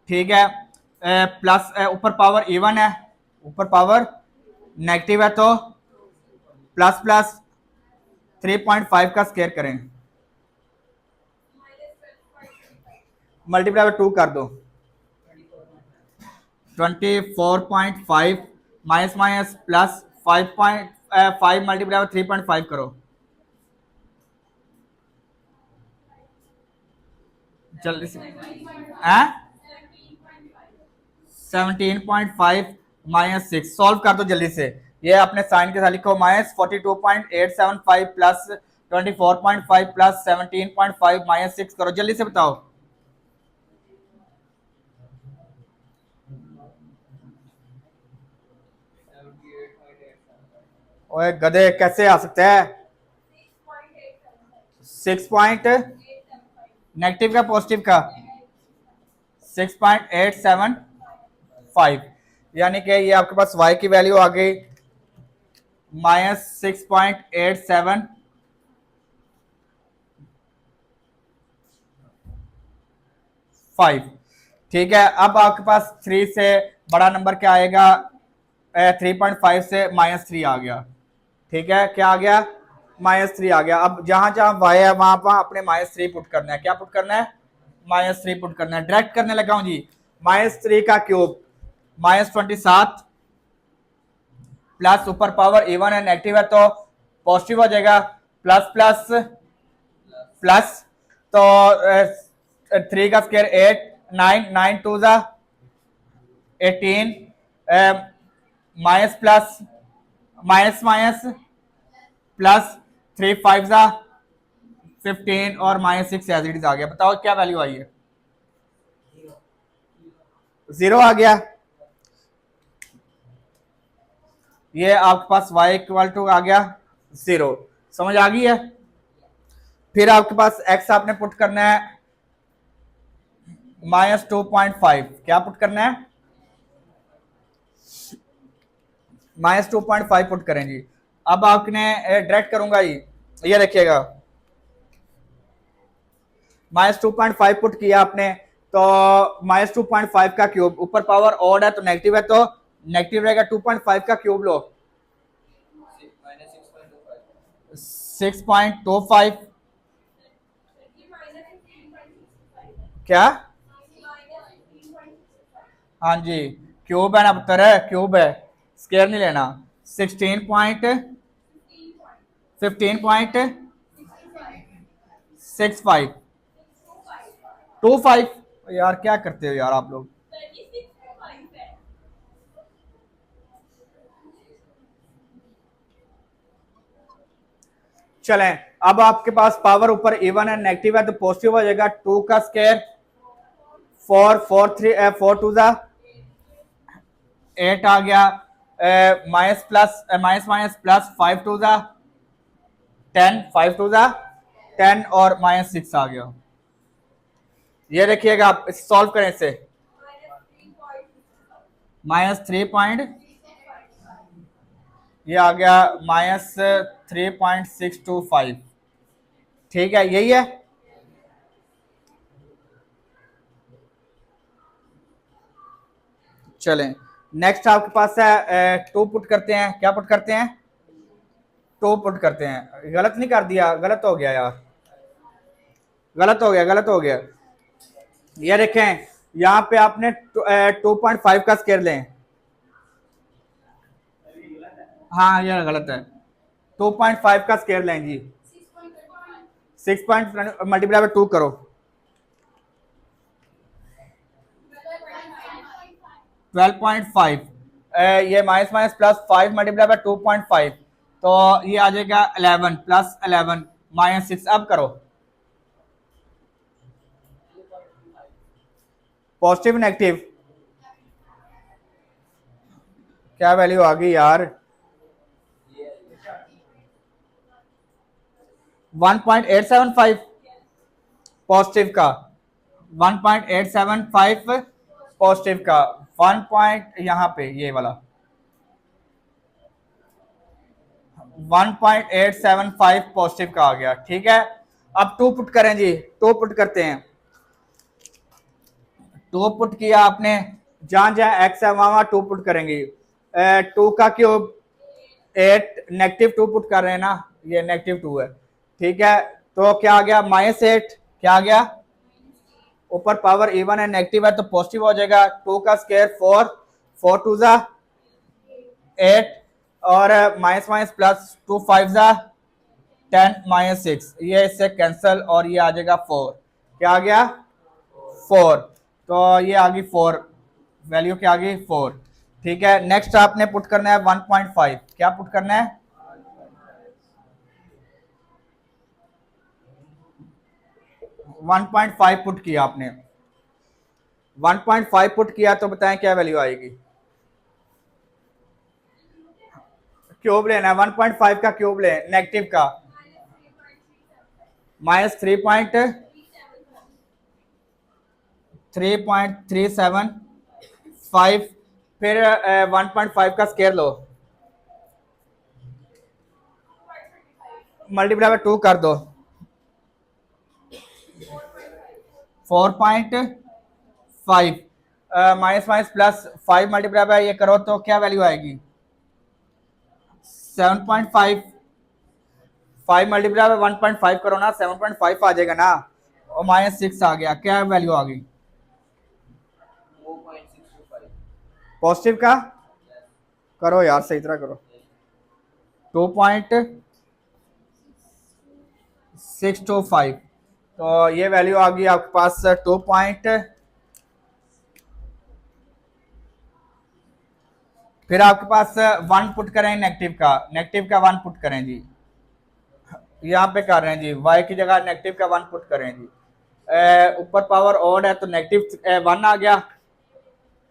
ठीक है। प्लस ऊपर पावर इवन है, ऊपर पावर नेगेटिव है, तो प्लस प्लस 3.5 का स्केयर करें, मल्टीप्लाई 2 कर दो, 24.5 माइनस माइनस प्लस 5.5 मल्टीप्लाई 3.5 करो, जल्दी से, 17.5 -6 सॉल्व कर दो जल्दी से, ये अपने साइन के साथ लिखो, -42.875 प्लस 24.5 प्लस 17.5 -6 करो, जल्दी से बताओ। ओए गधे, कैसे आ सकता है, 6 पॉइंट, नेगेटिव का पॉजिटिव का 6.875, यानी कि ये आपके पास y की वैल्यू आ गई -6.875। ठीक है, अब आपके पास 3 से बड़ा नंबर क्या आएगा? 3.5 से -3 आ गया। ठीक है, क्या आ गया? -3 आ गया। अब जहां जहां y है वहां वहां अपने -3 पुट करना है। क्या पुट करना है? -3 पुट करना है। डायरेक्ट करने लगा हूं जी। -3 का क्यूब -27 प्लस ऊपर पावर इवन है, नेगेटिव है तो पॉजिटिव हो जाएगा, प्लस प्लस प्लस, तो 3 का स्क्वायर 8, 9, 9 टू जा 18, minus plus minus minus plus 3 5 जा 15 और -6 एज इट इज आ गया। बताओ क्या वैल्यू आई है? 0 आ गया। ये आपके पास y इक्वल टू आ गया 0। समझ आ गई है? फिर आपके पास x आपने पुट करना है -2.5। क्या पुट करना है? -2.5 पुट करें जी। अब आपने डायरेक्ट करूंगा ये देखिएगा, -2.5 पुट किया आपने तो -2.5 का क्यूब, ऊपर पावर ऑड है तो नेगेटिव है तो नेगेटिव रहेगा। 2.5 का क्यूब लो 6.25, क्या? हाँ जी, क्यूब है ना पुत्र, है क्यूब है, स्केयर नहीं लेना। 15.15.65 यार क्या करते हो यार आप लोग? चलें, अब आपके पास पावर ऊपर इवन है, नेगेटिव है तो पॉजिटिव हो जाएगा। 2 का स्क्वायर 4 4 3 4 टू जा 8 आ गया, minus plus minus minus plus 5 to जा 10, 5 टू जा 10 और -6 आ गया। ये देखिएगा, आप इसे सॉल्व करें, इसे -3 ये आ गया -3.625। ठीक है, यही है। चलें, नेक्स्ट आपके पास है 2 पुट करते हैं। क्या पुट करते हैं? 2 पुट करते हैं। गलत नहीं कर दिया? गलत हो गया यार, गलत हो गया, गलत हो गया। ये देखें, यहाँ पे आपने 2.5 का स्केयर लें। हाँ ये गलत है। 2.5 का स्केयर लें जी। 6 पॉइंट मल्टीप्लाई बाय 2 करो, 12.5। ये minus minus plus 5 multiply by 2.5 तो ये आ जाएगा 11 प्लस 11 -6। अब करो पॉजिटिव नेगेटिव, क्या वैल्यू आ गई यार? 1.875 पॉजिटिव का, 1.875 पॉजिटिव का, 1 पॉइंट यहाँ पे ये वाला 1.875 पॉजिटिव का आ गया। ठीक है, अब 2 पुट करें जी। 2 पुट करते हैं। 2 पुट किया आपने, जहां जहां x है वहां वहां 2 पुट करेंगे। 2 का क्यूब 8, नेगेटिव 2 पुट कर रहे हैं ना, ये -2 है। ठीक है, तो क्या आ गया? -8। क्या आ गया? ऊपर पावर इवन है, नेगेटिव है तो पॉजिटिव हो जाएगा। 2 का स्क्वायर 4, 4 टू जा 8 और माइनस माइनस प्लस 2 5 जा 10 -6, ये इससे कैंसल और ये आ जाएगा 4। क्या आ गया? 4। तो ये आ गई 4, वैल्यू क्या आ गई? 4। ठीक है, नेक्स्ट आपने पुट करना है 1.5। क्या पुट करना है? 1.5 पुट किया आपने। 1.5 पुट किया तो बताएं क्या वैल्यू आएगी? क्यूब लेना है, 1.5 का क्यूब ले, नेगेटिव का -3.375, फिर 1.5 का स्केयर लो, मल्टीप्लाई बाय 2 कर दो, 4.5 minus minus plus 5 multiply by ये करो तो क्या वैल्यू आएगी 7.5, 5 मल्टीप्लाई बाय 1.5 करो ना 7.5 आ जाएगा ना, और -6 आ गया, क्या वैल्यू आ गई पॉजिटिव का, करो यार सही तरह करो, 2.625, तो ये वैल्यू आ गई आपके पास 2 फिर आपके पास 1 पुट करें नेगेटिव का 1 पुट करें जी, यहाँ पे कर रहे हैं जी, y की जगह नेगेटिव का 1 पुट करें जी, ऊपर पावर ऑड है तो नेगेटिव 1 आ गया,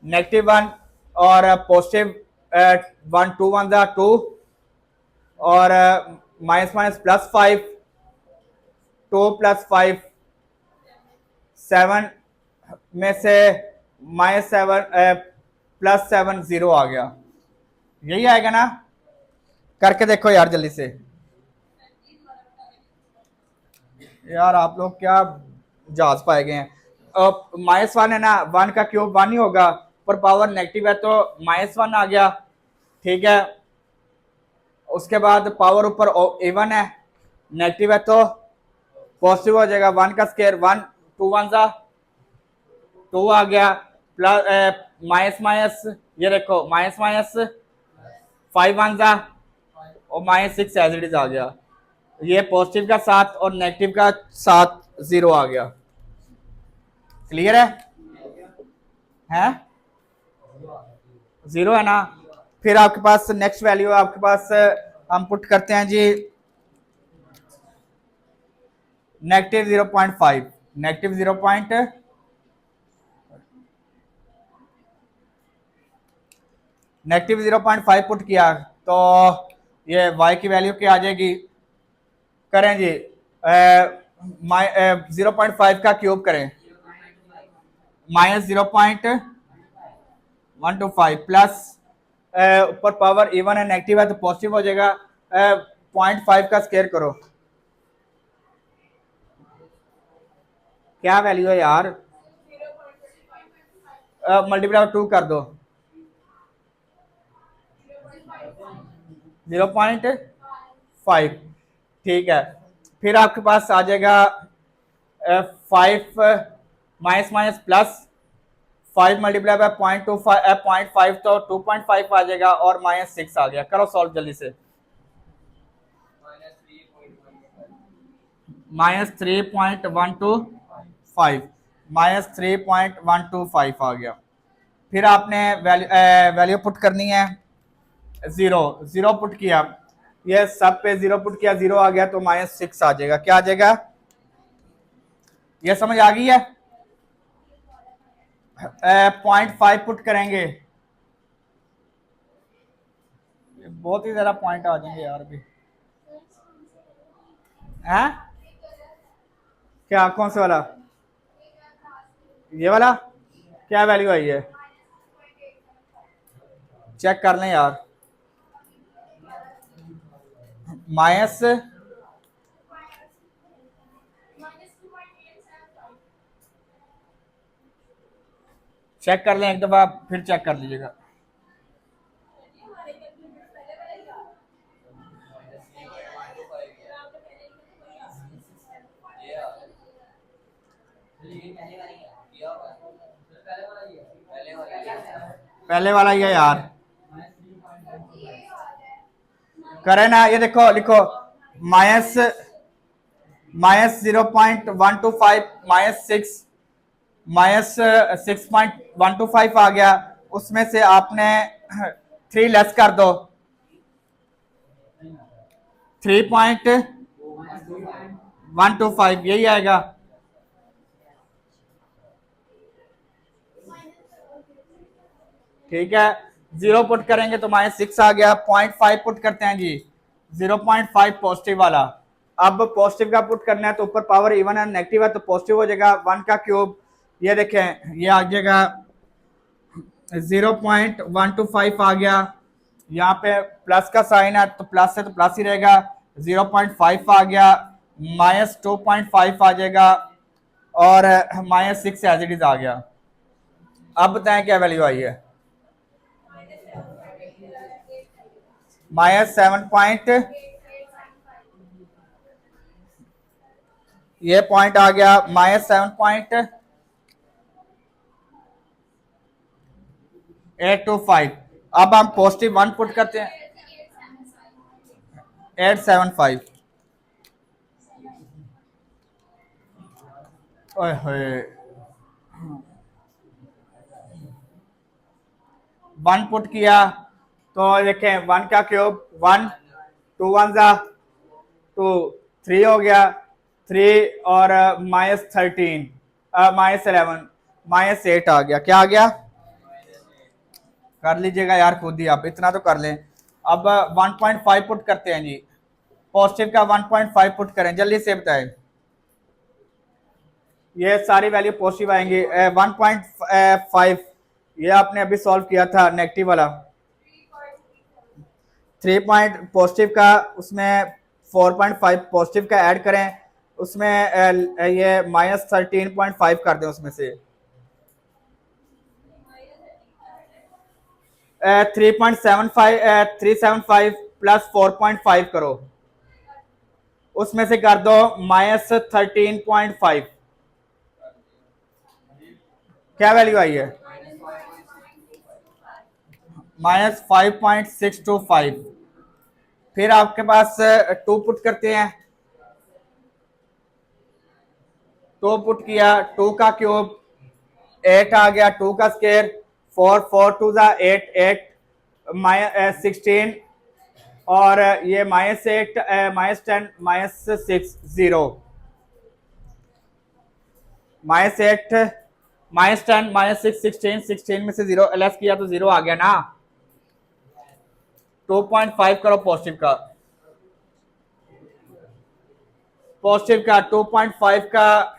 -1 और पॉजिटिव 1, 2 1 2 और माइनस माइनस +5, 2 + 5 7 में से -7 +7 0 आ गया, यही आएगा ना, करके देखो यार जल्दी से, यार आप लोग क्या जहाज पाए गए हैं, -1 है ना, 1 का क्यूब 1 ही होगा, पर पावर नेगेटिव है तो -1 आ गया, ठीक है, उसके बाद पावर ऊपर इवन है, नेगेटिव है तो पॉजिटिव हो जाएगा, 1 का स्केयर 1, 2 1 2 आ गया, प्लस माइनस माइनस ये देखो माइनस माइनस 5 1 और -6 एज इट इज आ गया, ये पॉजिटिव का 7 और नेगेटिव का 7 0 आ गया, क्लियर है 0 है ना, फिर आपके पास नेक्स्ट वैल्यू आपके पास हम पुट करते हैं जी -0.5, -0.5 पुट किया तो ये y की वैल्यू क्या आ जाएगी, करें जी 0.5 का क्यूब करें, -0.125 प्लस ऊपर पावर इवन है नेगेटिव है तो पॉजिटिव हो जाएगा, 0.5 का स्केयर करो, क्या वैल्यू है यार, मल्टीप्लाई 2 कर दो, 0.5, ठीक है, फिर आपके पास आ जाएगा 5 minus minus plus 5 multiply by 0.5 तो 2.5 आ जाएगा और -6 आ गया, करो सॉल्व जल्दी से, -3.125 -3.125 आ गया, फिर आपने वैल्यू पुट करनी है 0 पुट किया, ये सब पे 0 पुट किया 0 आ गया तो -6 आ जाएगा, क्या आ जाएगा, ये समझ आ गई है, 0.5 पुट करेंगे, बहुत ही ज्यादा पॉइंट आ जाएंगे यार भी, हैं क्या कौन से वाला, ये वाला क्या वैल्यू आई है, चेक कर लें यार, माइनस चेक कर लें एक दफा, फिर चेक कर लीजिएगा, पहले वाला ही है यार, करे ना, ये देखो लिखो -0.125 -6.125 आ गया, उसमें से आपने 3 लेस कर दो, 3.125 यही आएगा, ठीक है, 0 पुट करेंगे तो -6 आ गया, 0.5 पुट करते हैं जी, 0.5 पॉजिटिव वाला अब पॉजिटिव का पुट करना है तो ऊपर पावर इवन है, नेगेटिव है तो पॉजिटिव हो जाएगा। 1 का क्यूब, ये देखें ये आ जाएगा 0.125 आ गया। यहाँ पे प्लस का साइन है तो प्लस है तो प्लस ही रहेगा। 0.5 आ गया, -2.5 आ जाएगा और -6 एज इट इज आ गया। अब बताएं क्या वैल्यू आई है। -7 ये पॉइंट आ गया -7.825। अब हम पॉजिटिव 1 पुट करते हैं 875। ओए होए 1 पुट किया तो देखें 1 का क्यूब 1, 2 1 जा 2, 3 हो गया 3 और -13 -11 -8 आ गया। क्या आ गया कर लीजिएगा यार खुद ही, आप इतना तो कर लें। अब 1.5 पुट करते हैं जी, पॉजिटिव का 1.5 पुट करें, जल्दी से बताएं। ये सारी वैल्यू पॉजिटिव आएंगी। 1.5 ये आपने अभी सॉल्व किया था नेगेटिव वाला। 3 पॉइंट पॉजिटिव का, उसमें 4.5 पॉजिटिव का ऐड करें, उसमें ये -13.5 कर दें उसमें से। 3.75 प्लस 4.5 करो, उसमें से कर दो -13.5। क्या वैल्यू आई है -5.625। फिर आपके पास 2 पुट करते हैं, 2 पुट किया 2 का क्यूब 8 आ गया, 2 का स्क्वायर 4 4 2 जा 8 8 16 और ये -8 -10 -6 0 -8 -10 -6 16 16 में से 0 लेस किया तो 0 आ गया ना। 2.5 करो पॉजिटिव का, 2.5 का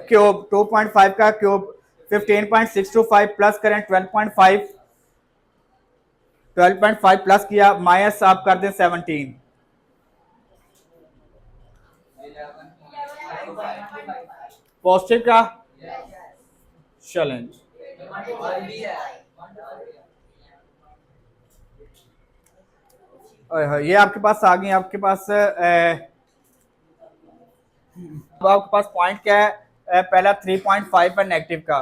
क्यूब 2.5 का क्यूब 15.625 प्लस करें 12.5 प्लस किया माइनस आप कर दें 17। पॉजिटिव का चैलेंज ये आपके पास आ गई। आपके पास आपके पास पॉइंट क्या है, पहला 3.5 है नेगेटिव का,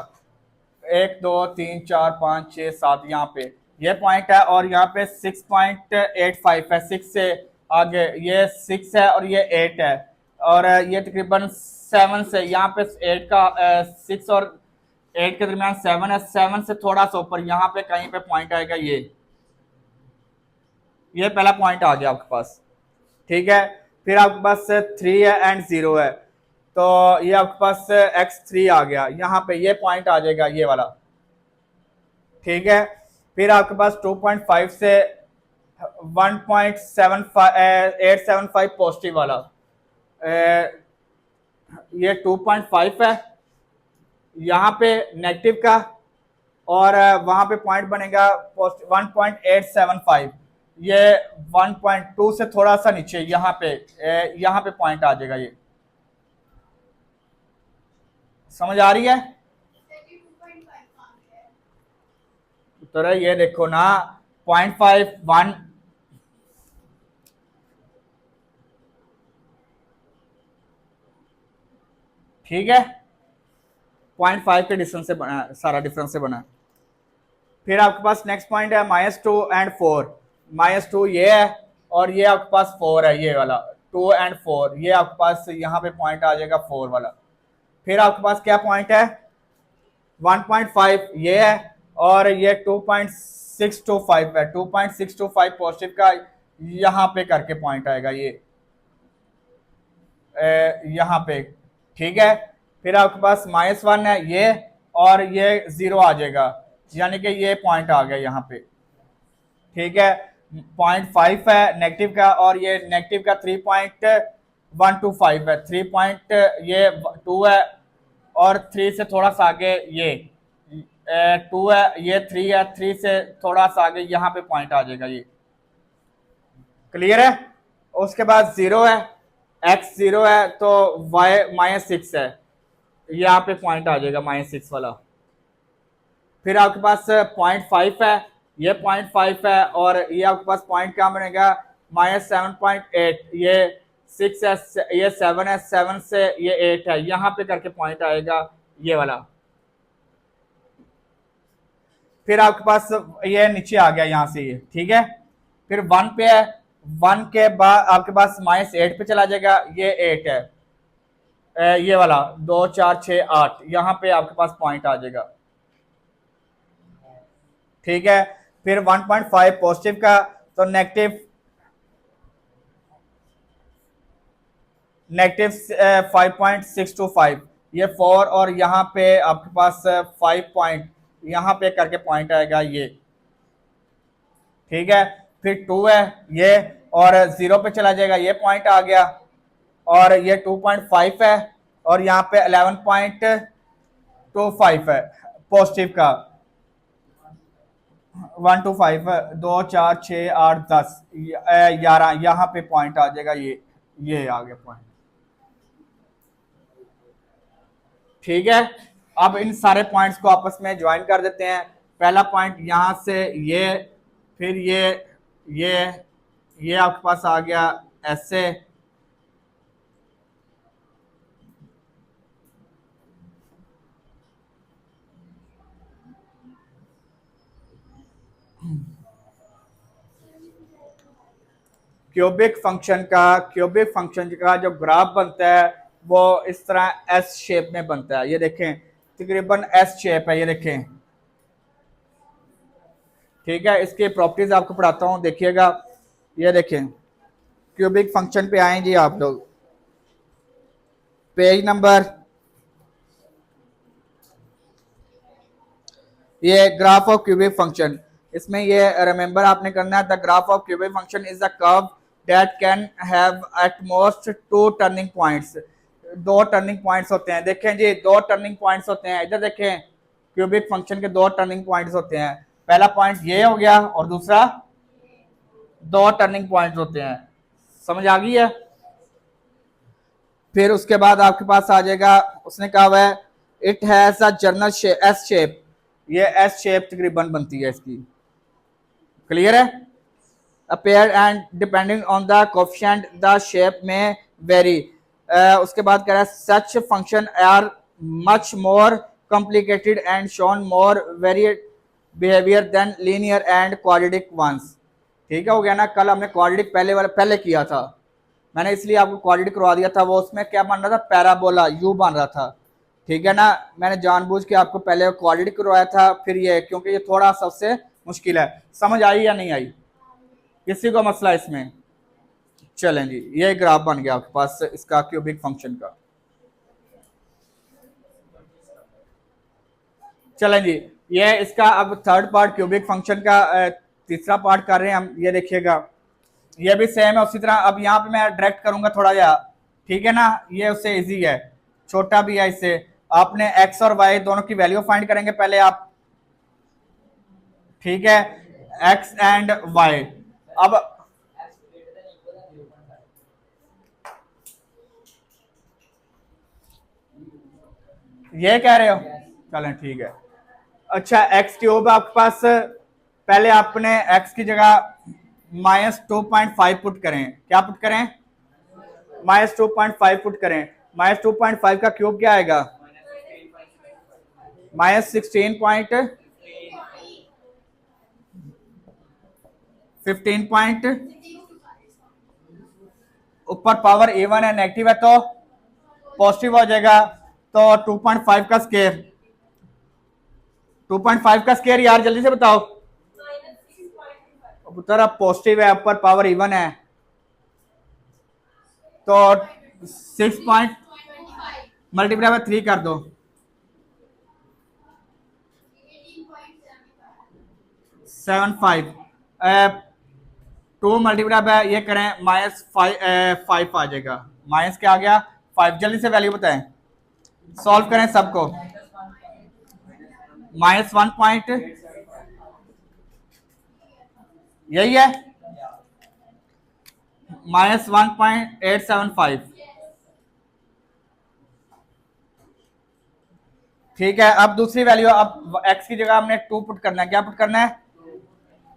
1 2 3 4 5 6 7 यहाँ पे ये पॉइंट है और यहाँ पे 6.85 है, 6 से आगे ये 6 है और ये 8 है और ये तकरीबन 7 से यहाँ पे 8 का 6 और 8 के दरमियान 7 है, 7 से थोड़ा सा ऊपर यहाँ पे कहीं पे पॉइंट आएगा। ये पहला पॉइंट आ गया आपके पास, ठीक है। फिर आपके पास 3 है एंड 0 है तो ये आपके पास x3 आ गया, यहाँ पे ये पॉइंट आ जाएगा ये वाला, ठीक है। फिर आपके पास 2.5 से 1.875 पॉजिटिव वाला, ये 2.5 है यहाँ पे नेगेटिव का और वहां पे पॉइंट बनेगा 1.875, ये 1.2 से थोड़ा सा नीचे यहाँ पे पॉइंट आ जाएगा। ये समझ आ रही है? तो ये देखो ना 0.51 ठीक है, 0.5 के डिस्टेंस से बना, सारा डिफरेंस से बना। फिर आपके पास नेक्स्ट पॉइंट है -2 एंड 4, -2 ये है और ये आपके पास 4 है, ये वाला 2 एंड 4 ये आपके पास यहाँ पे पॉइंट आ जाएगा 4 वाला। फिर आपके पास क्या पॉइंट है 1.5 ये है और ये 2.625 है, 2.625 पॉजिटिव का यहाँ पे करके पॉइंट आएगा ये यहाँ पे, ठीक है। फिर आपके पास -1 है ये और ये 0 आ जाएगा, यानी कि ये पॉइंट आ गया यहाँ पे, ठीक है। 0.5 है नेगेटिव का, और ये नेगेटिव का 3.125 है। 3 ये 2 है, और 3 से थोड़ा सा आगे ये 2 है, ये 3 है, 3 से थोड़ा सा आगे यहाँ पे पॉइंट आ जाएगा ये। क्लियर है? उसके बाद 0 है, x 0 है तो y -6 है, यहाँ पे पॉइंट आ जाएगा -6 वाला। फिर आपके पास 0.5 है, ये 0.5 है, और ये आपके पास पॉइंट क्या बनेगा -7.8, ये 6 है, ये 7 है, 7 से ये 8 है, यहाँ पे करके पॉइंट आएगा ये वाला। फिर आपके पास ये नीचे आ गया यहाँ से ये, ठीक है। फिर 1 पे है, 1 के बाद आपके पास -8 पे चला जाएगा, ये 8 है, ये वाला 2 4 6 8, यहाँ पे आपके पास पॉइंट आ जाएगा, ठीक है। फिर 1.5 पॉजिटिव का, तो नेगेटिव 5.625, ये 4, और यहाँ पे आपके पास 5 पॉइंट, यहाँ पे करके पॉइंट आएगा ये, ठीक है। फिर 2 है ये, और 0 पे चला जाएगा, ये पॉइंट आ गया, और ये 2.5 है, और यहाँ पे 11.25 है पॉजिटिव का। 1 2 5 2 4 6 8 10 11, यहाँ पे पॉइंट आ जाएगा ये आ गया पॉइंट, ठीक है। अब इन सारे पॉइंट्स को आपस में ज्वाइन कर देते हैं। पहला पॉइंट यहाँ से ये, फिर ये आपके पास आ गया ऐसे, क्यूबिक फंक्शन का जो ग्राफ बनता है वो इस तरह एस शेप में बनता है। ये देखें तकरीबन एस शेप है, ये देखें, ठीक है। इसके प्रॉपर्टीज आपको पढ़ाता हूँ, देखिएगा। ये देखें क्यूबिक फंक्शन पे आए जी आप लोग, पेज नंबर, ये ग्राफ ऑफ क्यूबिक फंक्शन। इसमें ये रिमेंबर आपने करना है, the graph of cubic function is the curve that can have at most 2 turning points. 2 turning points होते हैं, देखें जी 2 टर्निंग पॉइंट्स होते हैं। इधर देखें क्यूबिक फंक्शन के 2 टर्निंग पॉइंट्स होते हैं। पहला पॉइंट ये हो गया, और दूसरा 2 टर्निंग पॉइंट्स होते हैं। समझ आ गई है? फिर उसके बाद आपके पास आ जाएगा, उसने कहा हुआ है it has a general S shape, ये एस शेप तकरीबन बनती है इसकी। क्लियर है? Appear and depending on the coefficient the shape may vary. उसके बाद कह रहा है such function are much more complicated and shown more variate behaviour than linear and quadratic ones. ठीक है, हो गया ना। कल हमने क्वाड्रेटिक पहले किया था, मैंने इसलिए आपको क्वाड्रेटिक करवा दिया था। वो उसमें क्या बन रहा था, पैराबोला यू बन रहा था, ठीक है ना। मैंने जानबूझ के आपको पहले क्वाड्रेटिक करवाया था, फिर ये, क्योंकि ये थोड़ा सबसे मुश्किल है। समझ आई या नहीं आई? किसी को मसला इसमें? चलें जी, ये ग्राफ बन गया आपके पास इसका क्यूबिक फंक्शन का। चलें जी, ये इसका अब थर्ड पार्ट क्यूबिक फंक्शन का तीसरा पार्ट कर रहे हैं हम। ये देखिएगा, ये भी सेम है उसी तरह। अब यहाँ पे मैं डायरेक्ट करूंगा थोड़ा या, ठीक है ना। ये उससे इजी है, छोटा भी है इससे। आपने एक्स और वाई दोनों की वैल्यू फाइंड करेंगे पहले आप, ठीक है, एक्स एंड वाई। अब ये कह रहे हो, चलें ठीक है। अच्छा, एक्स क्यूब आपके पास, पहले आपने एक्स की जगह -2.5 पुट करें। क्या पुट करें? -2.5 पुट करें। -2.5 का क्यूब क्या आएगा? -16.15 ऊपर पावर इवन है, नेगेटिव है तो पॉजिटिव हो जाएगा। तो 2.5 का स्केयर, 2.5 का स्केयर यार जल्दी से बताओ। पुत्र अब पॉजिटिव है, ऊपर पावर इवन है, तो 6 पॉइंट मल्टीप्लाई बाय 3 कर दो, 7.5 टू मल्टीप्लाई बाय ये करें माइनस 5 आ जाएगा, माइनस क्या आ गया 5। जल्दी से वैल्यू बताएं, सॉल्व करें सबको। माइनस 1 पॉइंट यही है, माइनस 1.875। ठीक है, अब दूसरी वैल्यू, अब x की जगह हमने 2 पुट करना है। क्या पुट करना है?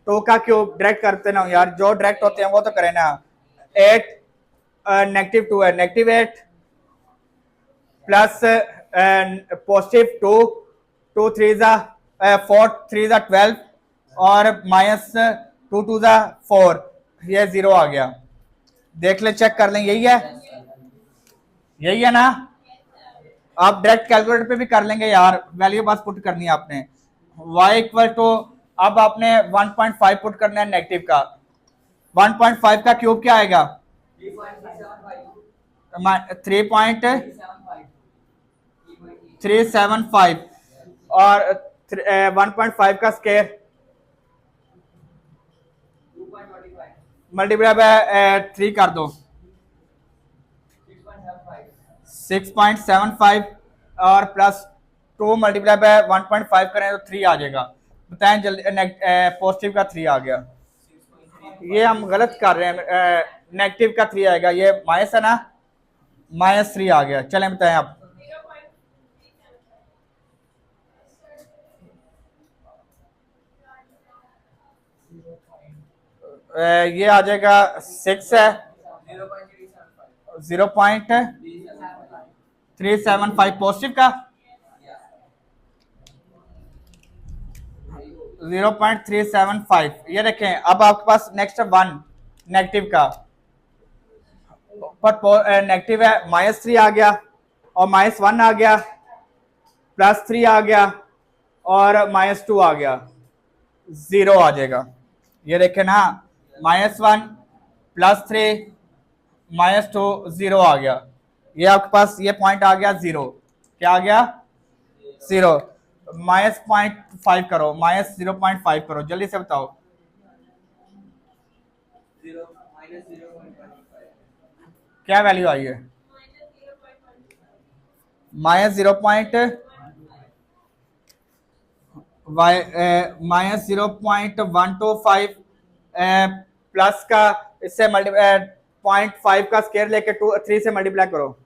2 का क्यूब। डायरेक्ट करते ना यार, जो डायरेक्ट होते हैं वो तो करें ना। 8 नेगेटिव 2 है, नेगेटिव 8 प्लस पॉजिटिव 2, 2 3 जा 4 3 जा 12 और माइनस 2 2 जा 4, ये 0 आ गया। देख ले, चेक कर लें, यही है, यही है ना। आप डायरेक्ट कैलकुलेटर पे भी कर लेंगे यार, वैल्यू बस पुट करनी है आपने। y इक्वल टू, अब आपने 1.5 पुट करना है नेगेटिव का। 1.5 का क्यूब क्या आएगा? 3.375 और 1.5 का स्केयर मल्टीप्लाई बाय 3 कर दो, 6.75 और प्लस 2 मल्टीप्लाई बाय 1.5 करें तो 3 आ जाएगा। बताएं जल्दी, पॉजिटिव का 3 आ गया। ये हम गलत कर रहे हैं, नेगेटिव का 3 आएगा, ये माइनस है ना, माइनस 3 आ गया। चलें बताएं आप। ये आ जाएगा 6 है, 0.375 पॉजिटिव का, 0.375। ये देखें, अब आपके पास नेक्स्ट 1 नेगेटिव का, पर नेगेटिव है, -3 आ गया और -1 आ गया, +3 आ गया और -2 आ गया, 0 आ जाएगा। ये देखें ना, -1 +3 -2 0 आ गया। ये आपके पास ये पॉइंट आ गया 0। क्या आ गया? 0। -0.5 करो, -0.5 करो, जल्दी से बताओ। क्या वैल्यू आई है? -0.125 प्लस का, इससे 0.5 का स्केयर लेके 3 से मल्टीप्लाई करो,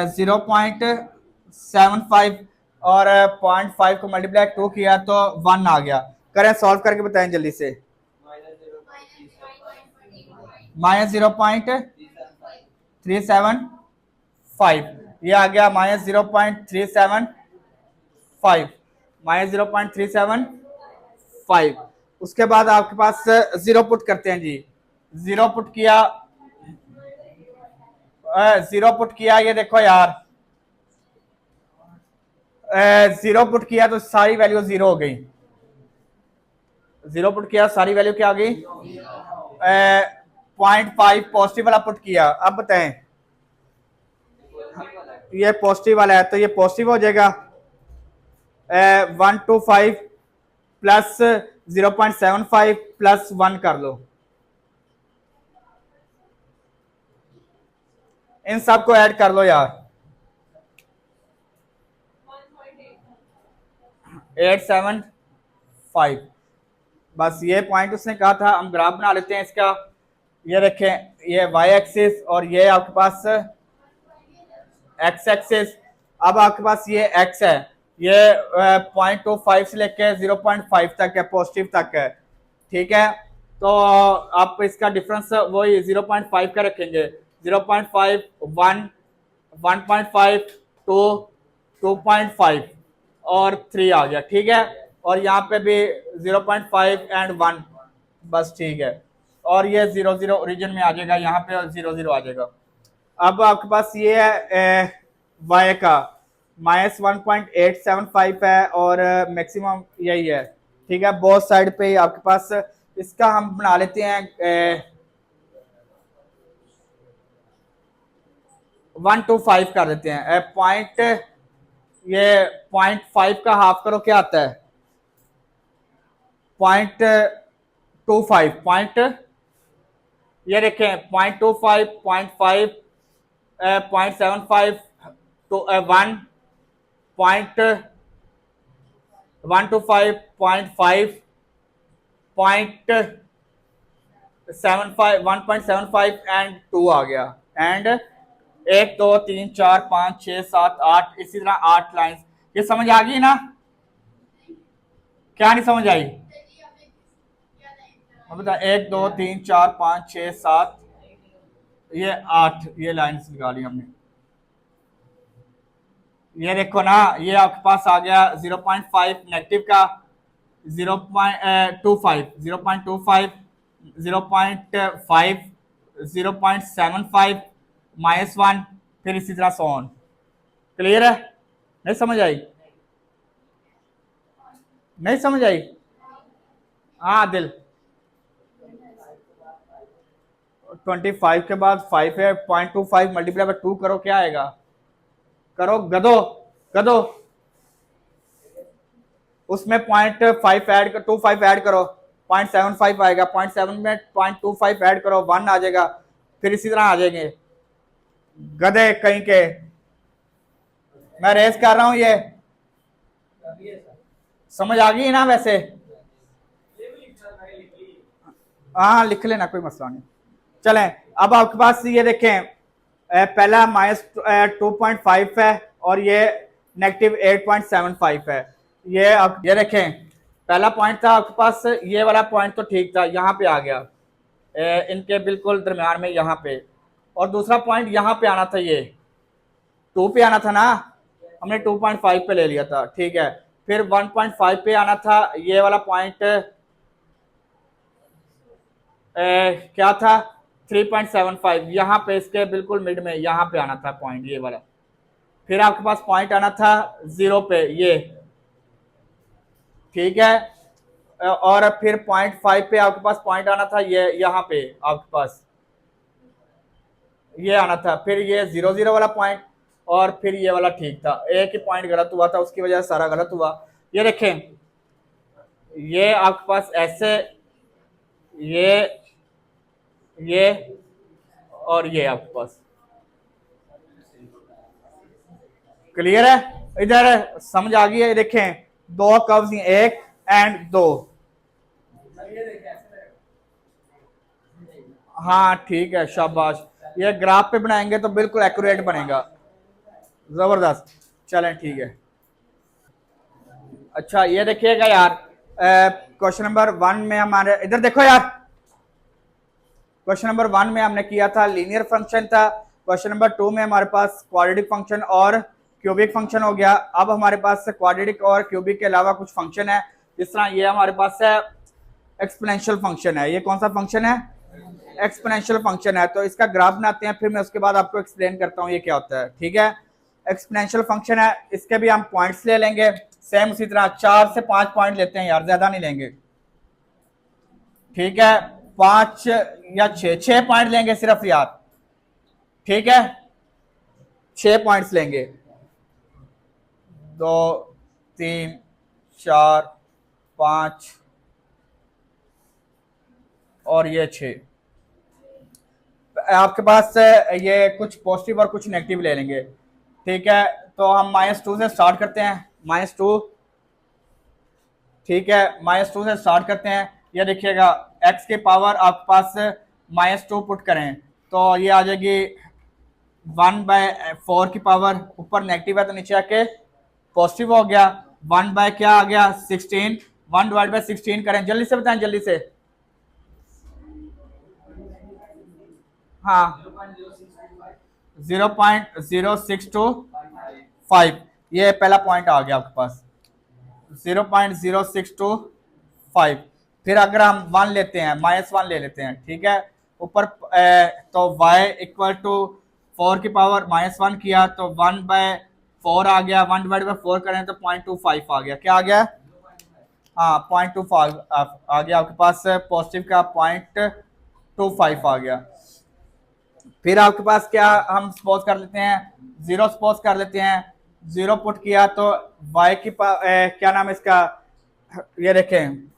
0.75 और 0.5 को मल्टीप्लाई 2 किया तो 1 आ गया। करें, सॉल्व करके बताएं जल्दी से। -0.375, ये आ गया -0.375, -0.375। उसके बाद आपके पास 0 पुट करते हैं जी। 0 पुट किया, 0 पुट किया, ये देखो यार, 0 पुट किया तो सारी वैल्यू 0 हो गई। 0 पुट किया, सारी वैल्यू क्या आ गई? 0.5 पॉजिटिव वाला पुट किया। अब बताएं, ये पॉजिटिव वाला है तो ये पॉजिटिव हो जाएगा, 125 प्लस 0.75 प्लस 1 कर लो, इन सबको ऐड कर लो यार, 875। बस ये पॉइंट उसने कहा था। हम ग्राफ बना लेते हैं इसका। ये रखें, ये y एक्सिस और ये आपके पास x एक्सिस। अब आपके पास ये x है, ये 0.25 से लेके 0.5 तक है, पॉजिटिव तक है। ठीक है, तो आप इसका डिफरेंस वही 0.5 का रखेंगे। 0.5 1, 1.5 2, 2.5 और 3 आ गया। ठीक है, और यहाँ पे भी 0.5 एंड 1, बस ठीक है। और ये 0 0 ओरिजिन में आ जाएगा, यहाँ पे 0 0 आ जाएगा। अब आपके पास ये है y का -1.875 है और मैक्सिमम यही है। ठीक है, बोथ साइड पे आपके पास। इसका हम बना लेते हैं 125 कर देते हैं। पॉइंट, ये 0.5 का हाफ करो, क्या आता है? 0.25 पॉइंट, ये देखें 0.25, 0.5, 0.75 to 1.125, 0.5, 0.75, 1.75 एंड 2 आ गया। एंड 1 2 3 4 5 6 7 8, इसी तरह 8 लाइंस। ये समझ आ गई ना? क्या नहीं समझ आई? अब बता, 1 2 3 4 5 6 7, ये 8, ये लाइंस निकाली हमने। ये देखो ना, ये आपके पास आ गया 0.5 नेगेटिव का, 0.25, 0.25, 0.5, 0.75, -1, फिर इसी तरह सोन। क्लियर है? नहीं समझ आई? नहीं समझ आई? हाँ दिल, 25 के बाद 5 है, 0.25 मल्टीप्लाई बाय 2 करो, क्या आएगा? करो गधो, गधो, उसमें 0.5 ऐड कर, 25 ऐड करो, 0.75 आएगा, 0.7 में 0.25 ऐड करो, 1 आ जाएगा, फिर इसी तरह आ जाएंगे। गधे कहीं के, मैं रेस कर रहा हूं। ये समझ आ गई ना? वैसे हाँ लिख लेना, कोई मसला नहीं। चलें, अब आपके पास ये देखें, पहला -2.5 है और ये -8.75 है। ये अब ये देखें, पहला पॉइंट था आपके पास, ये वाला पॉइंट तो ठीक था, यहाँ पे आ गया, इनके बिल्कुल दरमियान में यहाँ पे। और दूसरा पॉइंट यहाँ पे आना था, ये 2 पे आना था ना, हमने 2.5 पे ले लिया था, ठीक है। फिर 1.5 पे आना था, ये वाला पॉइंट क्या था, 3.75, यहाँ पे इसके बिल्कुल मिड में यहाँ पे आना था पॉइंट, ये वाला। फिर आपके पास पॉइंट आना था 0 पे, ये ठीक है। और फिर 0.5 पे आपके पास पॉइंट आना था, ये यहाँ पे आपके पास ये आना था। फिर ये 0 वाला पॉइंट, और फिर ये वाला ठीक था। एक ही पॉइंट गलत हुआ था, उसकी वजह से सारा गलत हुआ। ये देखें, ये आपके पास ऐसे, ये और ये आपके पास क्लियर है? इधर समझ आ गई है? देखें, 2 कर्व्स, 1 एंड 2। हाँ ठीक है, शाबाश। ये ग्राफ पे बनाएंगे तो बिल्कुल एक्यूरेट बनेगा, जबरदस्त। चलें ठीक है। अच्छा ये देखिएगा यार, क्वेश्चन नंबर 1 में हमारे, इधर देखो यार, क्वेश्चन नंबर 1 में हमने किया था लीनियर फंक्शन था। क्वेश्चन नंबर 2 में हमारे पास क्वाड्रेटिक फंक्शन और क्यूबिक फंक्शन हो गया। अब हमारे पास क्वाड्रेटिक और क्यूबिक के अलावा कुछ फंक्शन है, जिस तरह ये हमारे पास है एक्सपोनेंशियल फंक्शन है। ये कौन सा फंक्शन है? एक्सपोनेंशियल फंक्शन है। तो इसका ग्राफ बनाते हैं, फिर मैं उसके बाद आपको एक्सप्लेन करता हूँ ये क्या होता है, ठीक है। एक्सपोनेंशियल फंक्शन है, इसके भी हम पॉइंट्स ले लेंगे, सेम उसी तरह 4 से 5 पॉइंट लेते हैं यार, ज्यादा नहीं लेंगे, ठीक है। 5 या 6 पॉइंट लेंगे सिर्फ यार, ठीक है। 6 पॉइंट्स लेंगे, 2 3 4 5 और ये 6। आपके पास ये कुछ पॉजिटिव और कुछ नेगेटिव ले लेंगे, ठीक है। तो हम -2 से स्टार्ट करते हैं, -2, ठीक है। -2 से स्टार्ट करते हैं। ये देखिएगा, x के पावर आपके पास -2 पुट करें तो ये आ जाएगी 1/4 की पावर, ऊपर नेगेटिव है तो नीचे आके पॉजिटिव हो गया। 1 बाय क्या आ गया, 16, 1/16 करें, जल्दी से बताएं, जल्दी से। हाँ 0.0625, ये पहला पॉइंट आ गया आपके पास, 0.0625। फिर अगर हम 1 लेते हैं, -1 ले लेते हैं, ठीक है। ऊपर तो y इक्वल टू 4 की पावर -1 किया तो 1/4 आ गया, 1/4 करें तो 0.25 आ गया। क्या आ गया? हाँ 0.25 आ गया आपके पास, पॉजिटिव का 0.25 आ गया। फिर आपके पास क्या, हम सपोज कर लेते हैं 0 सपोज कर लेते हैं। 0 पुट किया तो y की क्या नाम है इसका, ये देखें,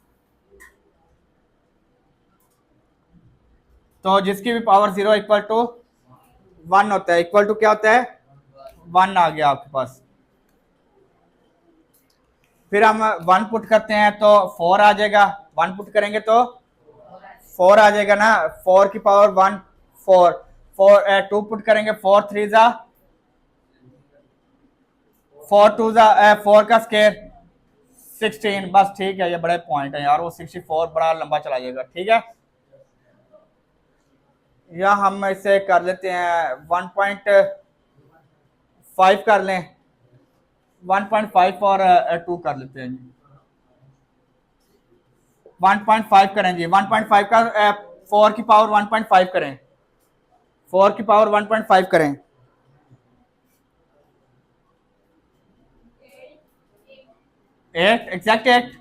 तो जिसकी भी पावर 0 इक्वल टू 1 होता है, इक्वल टू क्या होता है 1 आ गया आपके पास। फिर हम 1 पुट करते हैं तो 4 आ जाएगा, 1 पुट करेंगे तो 4 आ जाएगा ना, 4 की पावर 1 4, 2 पुट करेंगे 4 3 जा 4 2 जा 4 का स्केयर 16। बस ठीक है, ये बड़े पॉइंट है यार, वो 64 बड़ा लंबा चला जाएगा। ठीक है, या हम इसे कर लेते हैं 1.5 कर लें, 1.5 और 2 कर लेते हैं जी, 1.5 करें जी, 1.5 का 4 की पावर 1.5 करें, 4 की पावर 1.5 करें, 8 एग्जैक्ट 8।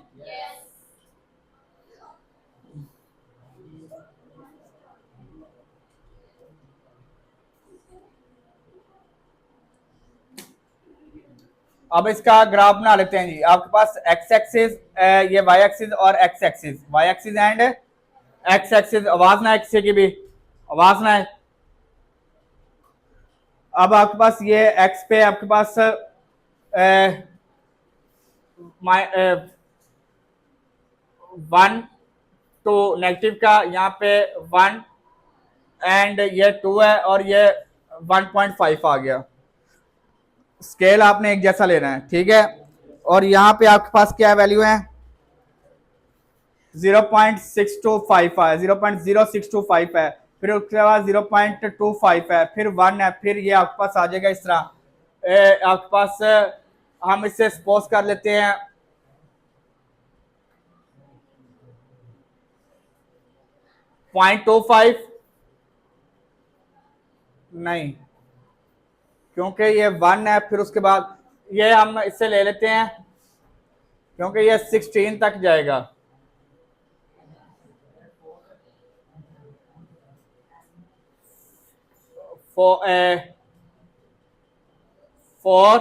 अब इसका ग्राफ बना लेते हैं जी। आपके पास एक्स एक्सिस, ये वाई एक्सिस और x axis, y axis and x axis, आवाज ना है किसी की भी, आवाज ना है। अब आपके पास ये एक्स पे आपके पास वन टू नेगेटिव का, यहाँ पे 1 एंड ये 2 है और ये 1.5 आ गया। स्केल आपने एक जैसा लेना है, ठीक है। और यहाँ पे आपके पास क्या वैल्यू है 0.625 है, 0.0625 है, फिर उसके बाद 0.25 है, फिर 1 है, फिर ये आपके पास आ जाएगा इस तरह। आपके पास हम इसे सपोज कर लेते हैं 0.25, नहीं क्योंकि ये 1 है, फिर उसके बाद ये हम इससे ले लेते हैं क्योंकि ये 16 तक जाएगा। फोर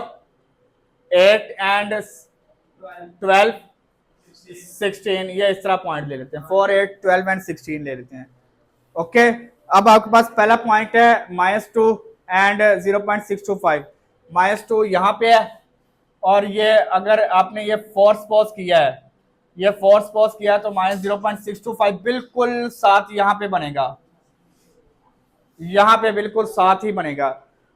8 एंड 12 16, ये इस तरह पॉइंट ले लेते हैं, 4 8 12 एंड 16 ले लेते हैं। ओके, अब आपके पास पहला पॉइंट है -2 एंड 0.625, -2 यहाँ पे है, और ये अगर आपने ये फोर्स पोज किया है, ये फोर्स पोज किया तो -0.625 बिल्कुल साथ यहाँ पे बनेगा, यहाँ पे बिल्कुल साथ ही बनेगा।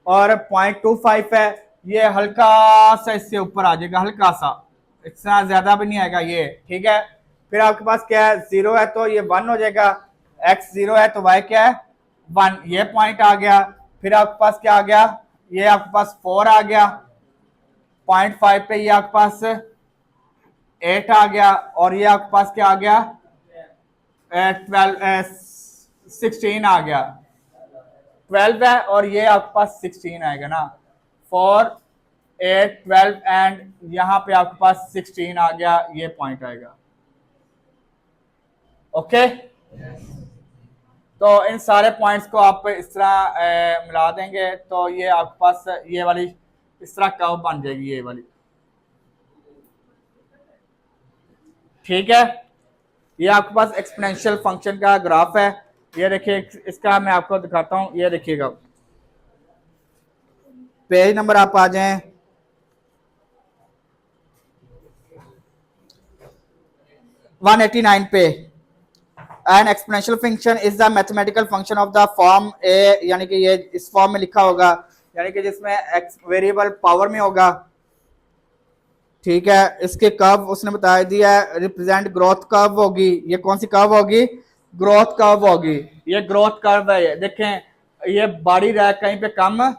और 0.25 है, ये हल्का सा इससे ऊपर आ जाएगा, हल्का सा, इतना ज्यादा भी नहीं आएगा ये, ठीक है। फिर आपके पास क्या है 0 है तो ये 1 हो जाएगा, x 0 है तो y क्या है 1, ये पॉइंट आ गया। फिर आपके पास क्या आ गया, ये आपके पास 4 आ गया, 0.5 पे ये आपके पास 8 आ गया, और ये आपके पास क्या आ गया 16 आ गया, 12 है और ये आपके पास 16 आएगा ना, 4 8 12 एंड यहाँ पे आपके पास 16 आ गया, ये पॉइंट आएगा। ओके, तो इन सारे पॉइंट्स को आप इस तरह मिला देंगे तो ये आपके पास ये वाली इस तरह कर्व बन जाएगी, ये वाली, ठीक है। ये आपके पास एक्सपोनेंशियल फंक्शन का ग्राफ है, ये देखिए, इसका मैं आपको दिखाता हूं, ये देखिएगा, पेज नंबर आप आ जाएं 189 पे। An exponential function is the mathematical function of the form A, यानी कि ये इस फॉर्म में लिखा होगा, यानी कि जिसमें एक्स वेरिएबल पावर में होगा, ठीक है। इसके कर्व उसने बता दिया है, रिप्रेजेंट ग्रोथ कर्व होगी, ये कौन सी कर्व होगी, ग्रोथ कर्व होगी, ये ग्रोथ कर्व है, ये देखें, ये बॉडी रहा कहीं पे कम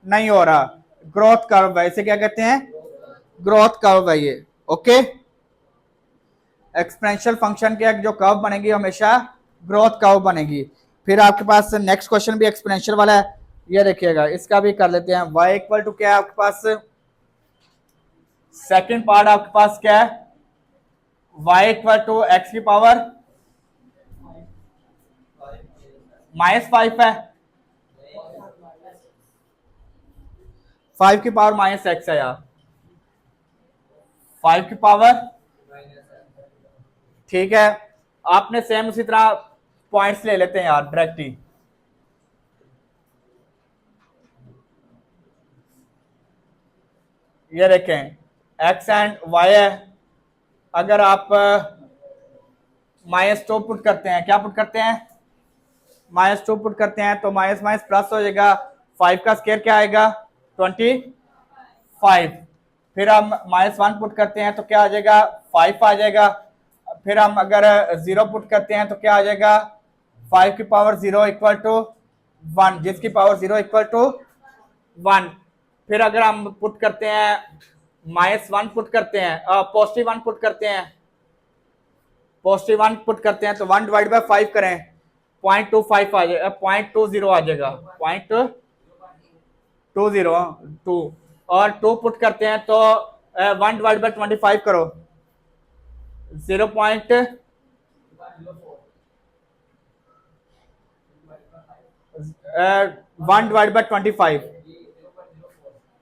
नहीं हो रहा, ग्रोथ कर्व है, इसे क्या कहते हैं ग्रोथ कर्व है ये। ओके, एक्सपोनेंशियल फंक्शन के जो कर्व बनेगी हमेशा ग्रोथ कर्व बनेगी। फिर आपके पास नेक्स्ट क्वेश्चन भी एक्सपोनेंशियल वाला है, ये देखिएगा, इसका भी कर लेते हैं। y इक्वल टू क्या है आपके पास, सेकंड पार्ट आपके पास क्या है, y इक्वल टू एक्स की पावर -5 है, 5 की पावर -x है यार, 5 की पावर, ठीक है। आपने सेम उसी तरह पॉइंट्स ले लेते हैं यार डायरेक्ट ही। ये देखें एक्स एंड वाई है, अगर आप -2 पुट करते हैं, क्या पुट करते हैं, -2 पुट करते हैं तो माइनस माइनस प्लस हो जाएगा, 5 का स्क्वायर क्या आएगा 25। फिर हम -1 पुट करते हैं तो क्या आ जाएगा 5 आ जाएगा। फिर हम अगर 0 पुट करते हैं तो क्या आ जाएगा 5 की पावर 0 इक्वल टू 1, जिसकी पावर 0 इक्वल टू 1। फिर अगर हम पुट करते हैं -1 पुट करते हैं, +1 पुट करते हैं, +1 पुट करते हैं तो 1 डिवाइड बाय 5 करें 0.25 आ जाएगा, 0.20 आ जाएगा, 0.202। और 2 पुट करते हैं तो 1 डिवाइड बाय 25 करो 0. 1 डिवाइड बाय 25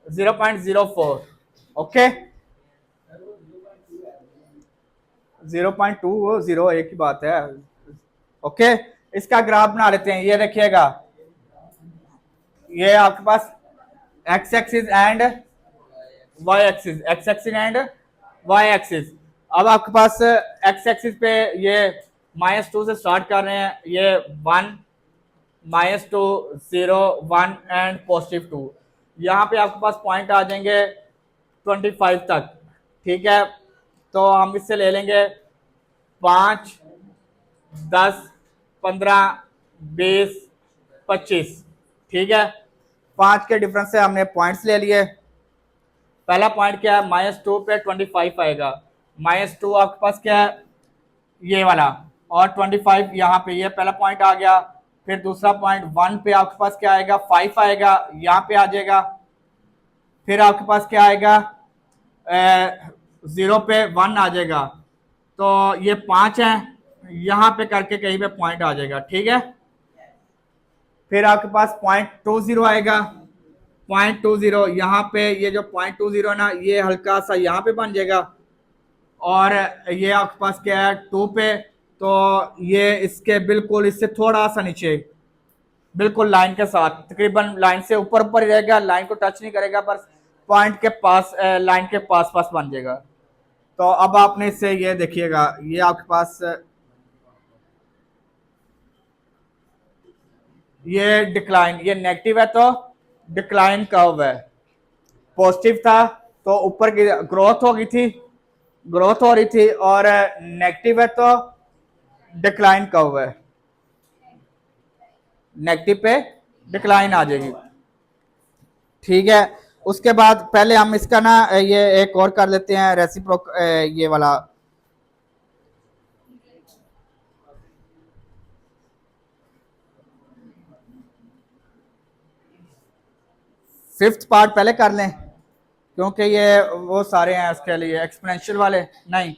0.04। ओके 0.2 0 एक ही बात है। ओके इसका ग्राफ बना लेते हैं। ये देखिएगा ये आपके पास x axis and Y axis, x axis and Y axis. अब आपके पास एक्स एक्सिस पे ये -2 से स्टार्ट कर रहे हैं, ये 1 -2 0 1 एंड +2। यहाँ पे आपके पास पॉइंट आ जाएंगे 25 तक। ठीक है तो हम इससे ले लेंगे 5 10 15 20 25। ठीक है 5 के डिफरेंस से हमने पॉइंट्स ले लिए। पहला पॉइंट क्या है -2 पे 25 आएगा, -2 आपके पास क्या है ये वाला, और 25 यहाँ पे, ये पहला पॉइंट आ गया। फिर दूसरा पॉइंट 1 पे आपके पास क्या आएगा 5 आएगा, यहाँ पे आ जाएगा। फिर आपके पास क्या आएगा 0 पे 1 आ जाएगा, तो ये 5 है, यहाँ पे करके कहीं पे पॉइंट आ जाएगा। ठीक है फिर आपके पास 0.20 आएगा, 0.20 यहाँ पे, ये जो 0.20 ना ये हल्का सा यहाँ पे बन जाएगा, और ये आपके पास क्या है 2 पे, तो ये इसके बिल्कुल इससे थोड़ा सा नीचे, बिल्कुल लाइन के साथ, तकरीबन लाइन से ऊपर ऊपर ही रहेगा, लाइन को टच नहीं करेगा, पर पॉइंट के पास लाइन के पास पास बन जाएगा। तो अब आपने इससे ये देखिएगा ये आपके पास ये डिक्लाइन, ये नेगेटिव है तो डिक्लाइन कर्व है, पॉजिटिव था तो ऊपर की ग्रोथ हो गई थी, ग्रोथ हो रही थी, और नेगेटिव है तो डिक्लाइन कर्व है, नेगेटिव पे डिक्लाइन आ जाएगी। ठीक है उसके बाद पहले हम इसका ना ये एक और कर लेते हैं रेसिप्रोक, ये वाला फिफ्थ पार्ट पहले कर लें, क्योंकि ये वो सारे हैं इसके लिए एक्सपोनेंशियल वाले नहीं।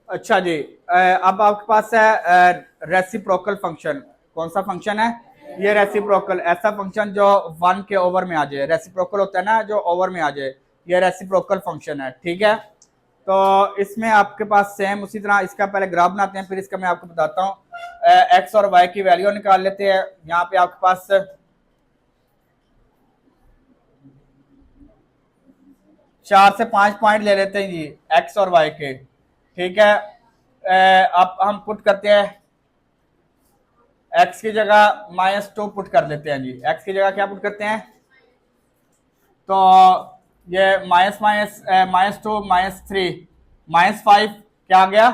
अच्छा जी अब आपके पास है रेसिप्रोकल फंक्शन। कौन सा फंक्शन है ये रेसिप्रोकल, ऐसा फंक्शन जो 1 के ओवर में आ जाए, रेसिप्रोकल होता है ना जो ओवर में आ जाए, ये रेसिप्रोकल फंक्शन है। ठीक है तो इसमें आपके पास सेम उसी तरह इसका पहले ग्राफ बनाते हैं, फिर इसका मैं आपको बताता हूँ। एक्स और वाई की वैल्यू निकाल लेते हैं। यहाँ पे आपके पास 4 से 5 पॉइंट ले लेते हैं जी एक्स और वाई के। ठीक है अब हम पुट करते हैं एक्स की जगह -2 पुट कर देते हैं जी। एक्स की जगह क्या पुट करते हैं, तो ये -2 -3 -5 क्या आ गया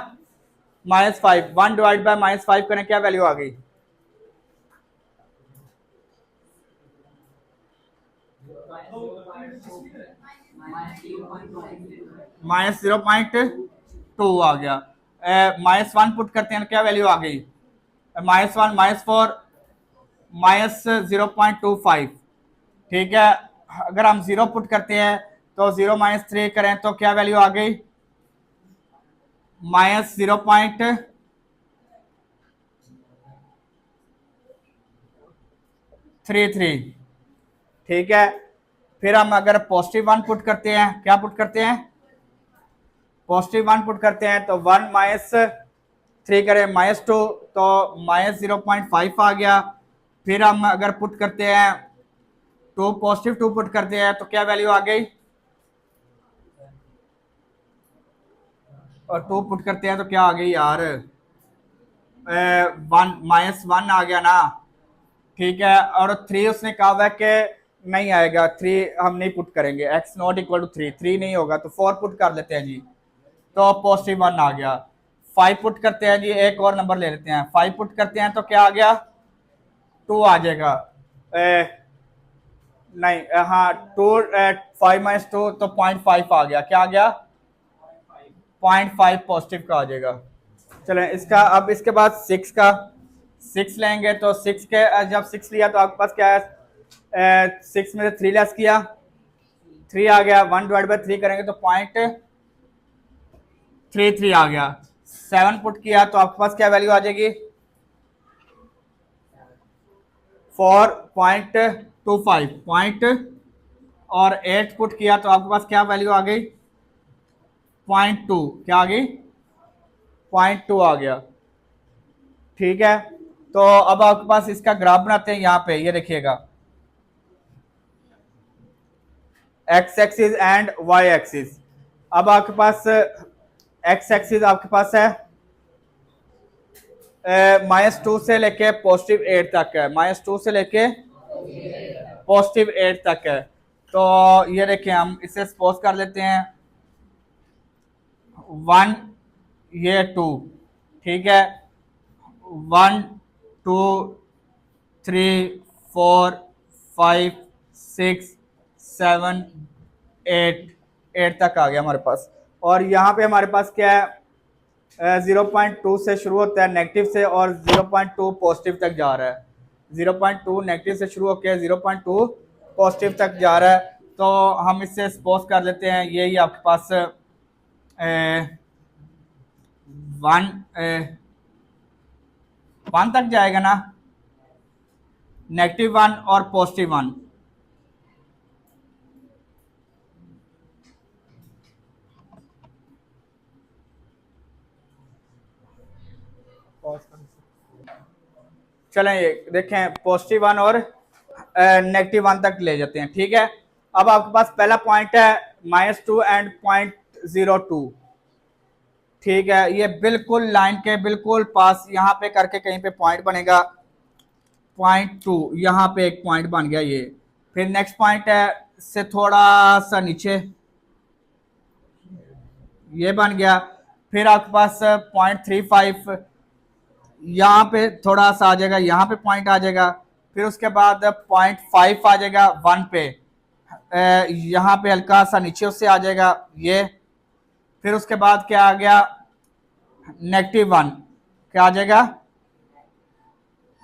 -5। 1 डिवाइड बाय -5 करें क्या वैल्यू आ गई -0.2 आ गया। -1 पुट करते हैं क्या वैल्यू आ गई -1 -4 -0.25। ठीक है अगर हम 0 पुट करते हैं तो 0 -3 करें तो क्या वैल्यू आ गई -0.33। ठीक है फिर हम अगर +1 पुट करते हैं, क्या पुट करते हैं +1 पुट करते हैं तो 1 3 करें -2 तो -0.5 आ गया। फिर हम अगर पुट करते हैं टू, पॉजिटिव 2 पुट करते हैं तो क्या वैल्यू आ गई, और 2 पुट करते हैं तो क्या आ गई यार, 1 आ गया ना। ठीक है, और 3 उसने कहा हुआ है कि नहीं आएगा, 3 हम नहीं पुट करेंगे, x नॉट इक्वल टू 3 नहीं होगा तो 4 पुट कर लेते हैं जी, तो +1 आ गया। 5 पुट करते हैं जी, एक और नंबर ले लेते हैं, 5 पुट करते हैं तो क्या आ गया, 2 आ जाएगा। नहीं हाँ 2, 5 - 2 तो 0.5 आ गया, क्या आ गया, 0.5 पॉजिटिव का आ जाएगा। चलें इसका, अब इसके बाद 6 का, 6 लेंगे तो 6 के जब 6 लिया तो आपके पास क्या है, 6 में से 3 लेस किया, 3 आ गया, 1/3 करेंगे तो 0.33 आ गया। 7 पुट किया तो आपके पास क्या वैल्यू आ जाएगी, 4.25 पॉइंट, और 8 पुट किया तो आपके पास क्या वैल्यू आ गई, 0.2, क्या आ गई, 0.2 आ गया। ठीक है, तो अब आपके पास इसका ग्राफ बनाते हैं, यहाँ पे ये देखिएगा, x axis and Y axis. अब आपके पास एक्स एक्सिस आपके पास है -2 से लेके +8 तक है, -2 से लेके +8 तक है। तो ये देखिए हम इसे सपोज कर लेते हैं 1, ये 2, ठीक है, 1 2 3 4 5 6 7 8 8 तक आ गया हमारे पास। और यहाँ पे हमारे पास क्या है, 0.2 से शुरू होता है नेगेटिव से, और 0.2 पॉजिटिव तक जा रहा है, 0.2 नेगेटिव से शुरू होकर 0.2 पॉजिटिव तक जा रहा है। तो हम इससे सपोज कर लेते हैं यही आपके पास 1 तक जाएगा ना, -1 और +1। चलें ये देखें, +1 और -1 तक ले जाते हैं। ठीक है, अब आपके पास पहला पॉइंट है -2 एंड 0.02। ठीक है, ये बिल्कुल लाइन के बिल्कुल पास यहाँ पे करके कहीं पे पॉइंट बनेगा, 0.2 यहाँ पे एक पॉइंट बन गया ये। फिर नेक्स्ट पॉइंट है इससे थोड़ा सा नीचे, ये बन गया। फिर आपके पास 0.35 यहाँ पे थोड़ा सा आ जाएगा, यहाँ पे पॉइंट आ जाएगा। फिर उसके बाद 0.5 आ जाएगा 1 पे, यहाँ पे हल्का सा नीचे उससे आ जाएगा ये। फिर उसके बाद क्या आ गया, -1, क्या आ जाएगा,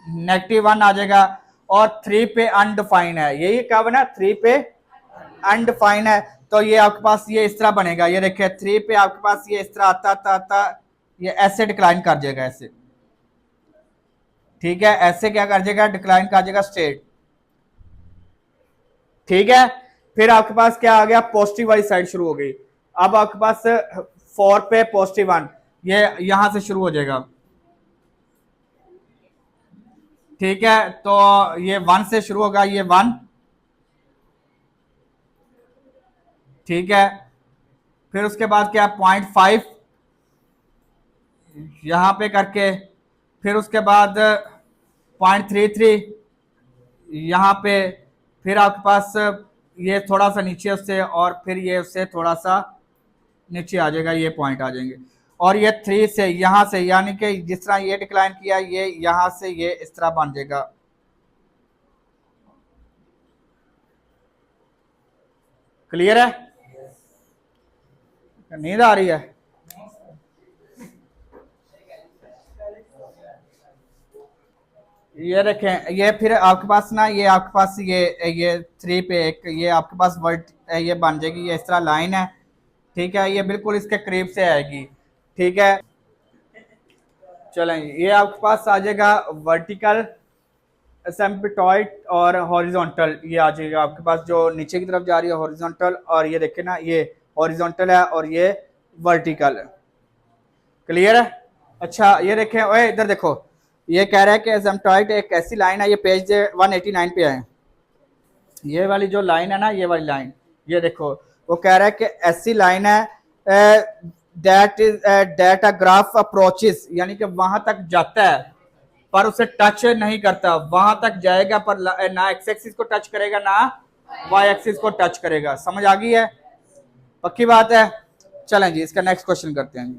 -1 आ जाएगा। और 3 पे अनडिफाइन है, यही क्या बना, 3 पे अनडिफाइन है, तो ये आपके पास ये इस तरह बनेगा। ये देखिए 3 पे आपके पास ये इस तरह आता ये ऐसे डिक्लाइन कर जाएगा ऐसे। ठीक है, ऐसे क्या कर जाएगा, डिक्लाइन कर जाएगा स्ट्रेट। ठीक है, फिर आपके पास क्या आ गया, पॉजिटिव वाली साइड शुरू हो गई। अब आपके पास 4 पे +1, ये यहां से शुरू हो जाएगा। ठीक है, तो ये 1 से शुरू होगा, ये 1। ठीक है, फिर उसके बाद क्या, 0.5 यहां पे करके, फिर उसके बाद 0.33 यहाँ पे, फिर आपके पास ये थोड़ा सा नीचे उससे, और फिर ये उससे थोड़ा सा नीचे आ जाएगा, ये पॉइंट आ जाएंगे। और ये 3 से यहाँ से, यानी कि जिस तरह ये डिक्लाइन किया, ये यहाँ से ये इस तरह बन जाएगा। क्लियर है, नींद आ रही है, ये देखें, ये फिर आपके पास ना, ये आपके पास ये 3 पे एक ये आपके पास वर्ट ये बन जाएगी, ये इस तरह लाइन है। ठीक है, ये बिल्कुल इसके करीब से आएगी। ठीक है, चलें ये आपके पास आ जाएगा वर्टिकल, एसिम्पटॉइड और हॉरिजॉन्टल, ये आ जाएगा आपके पास जो नीचे की तरफ जा रही है हॉरिजॉन्टल, और ये देखें ना, ये हॉरिजॉन्टल है और ये वर्टिकल है। क्लियर है, अच्छा ये देखें, ओए इधर देखो, ये कह रहा है कि एसिम्प्टोइड एक ऐसी लाइन है, ये पेज 189 पे है, ये वाली जो लाइन है ना, ये वाली लाइन, ये देखो, वो कह रहा है कि ऐसी लाइन है दैट अ ग्राफ अप्रोचेस, यानी कि वहां तक जाता है पर उसे टच नहीं करता, वहां तक जाएगा पर ना एक्स एक्सिस को टच करेगा ना वाई एक्सिस को टच करेगा। समझ आ गई है? पक्की बात है। चलें जी, इसका नेक्स्ट क्वेश्चन करते हैं जी।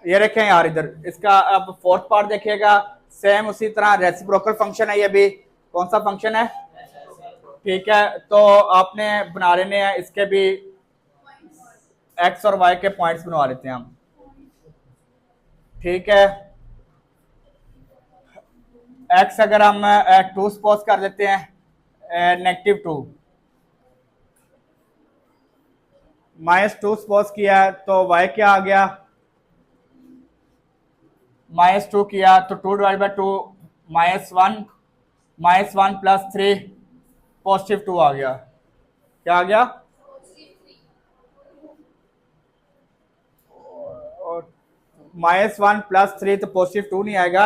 ये देखें यार, इधर इसका अब फोर्थ पार्ट देखिएगा, सेम उसी तरह रेसिप्रोकल फंक्शन है, ये भी कौन सा फंक्शन है? ठीक है, तो आपने बना लेने हैं इसके भी एक्स और वाई के पॉइंट्स बनवा लेते हैं हम। ठीक है, एक्स अगर हम 2 सपोज कर लेते हैं, -2 -2 सपोज किया तो वाई क्या आ गया? -2 किया तो 2/2 -1, -1 + 3 +2 आ गया। क्या आ गया? -1 + 3 तो +2 नहीं आएगा।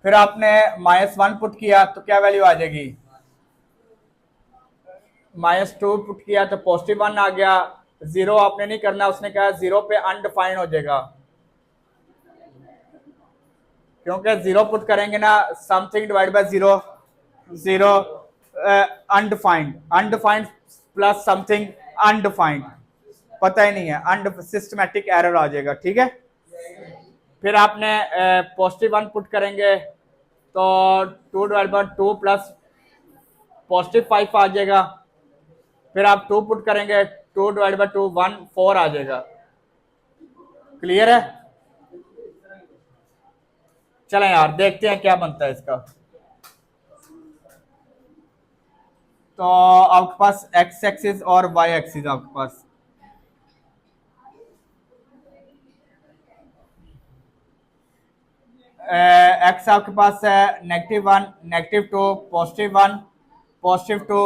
फिर आपने -1 पुट किया तो क्या वैल्यू आ जाएगी? -2 पुट किया तो +1 आ गया। 0 आपने नहीं करना, उसने कहा 0 पे अनडिफाइंड हो जाएगा, क्योंकि 0 पुट करेंगे ना, something divide by 0, 0 undefined, undefined plus something undefined, पता ही नहीं है, सिस्टमेटिक एरर आ जाएगा। ठीक है, फिर आपने +1 पुट करेंगे तो 2/2 प्लस +5 आ जाएगा। फिर आप 2 पुट करेंगे, 2/2 1 4 आ जाएगा। क्लियर है? चलें यार देखते हैं क्या बनता है इसका। तो आपके पास एक्स एक्सिस और वाई एक्सिस, आपके पास एक्स आपके पास है -1, -2, +1, +2,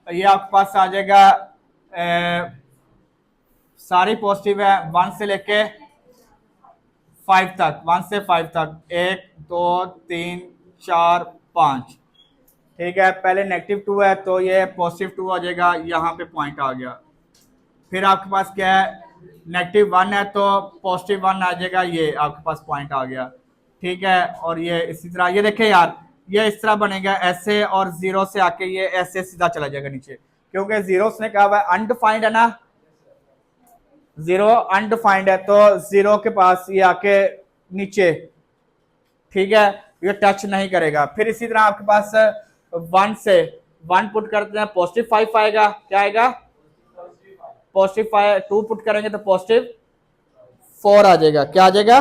ये आपके पास आ जाएगा सारी पॉजिटिव है 1 से लेके 5 तक, 1 से 5 तक, 1 2 3 4 5। ठीक है, पहले -2 है तो ये +2 आ जाएगा, यहाँ पे पॉइंट आ गया। फिर आपके पास क्या है, -1 है तो +1 आ जाएगा, ये आपके पास पॉइंट आ गया। ठीक है, और ये इसी तरह, ये देखें यार, ये इस तरह बनेगा ऐसे, और 0 से आके ये ऐसे सीधा चला जाएगा नीचे, क्योंकि 0 उसने कहा हुआ है अनडिफाइंड है ना, 0 अनडिफाइंड है तो 0 के पास ये आके नीचे, ठीक है, ये टच नहीं करेगा। फिर इसी तरह आपके पास 1 से 1 पुट करते हैं +5 आएगा, क्या आएगा? +5, 2 पुट करेंगे तो +4 आ जाएगा, क्या आ जाएगा?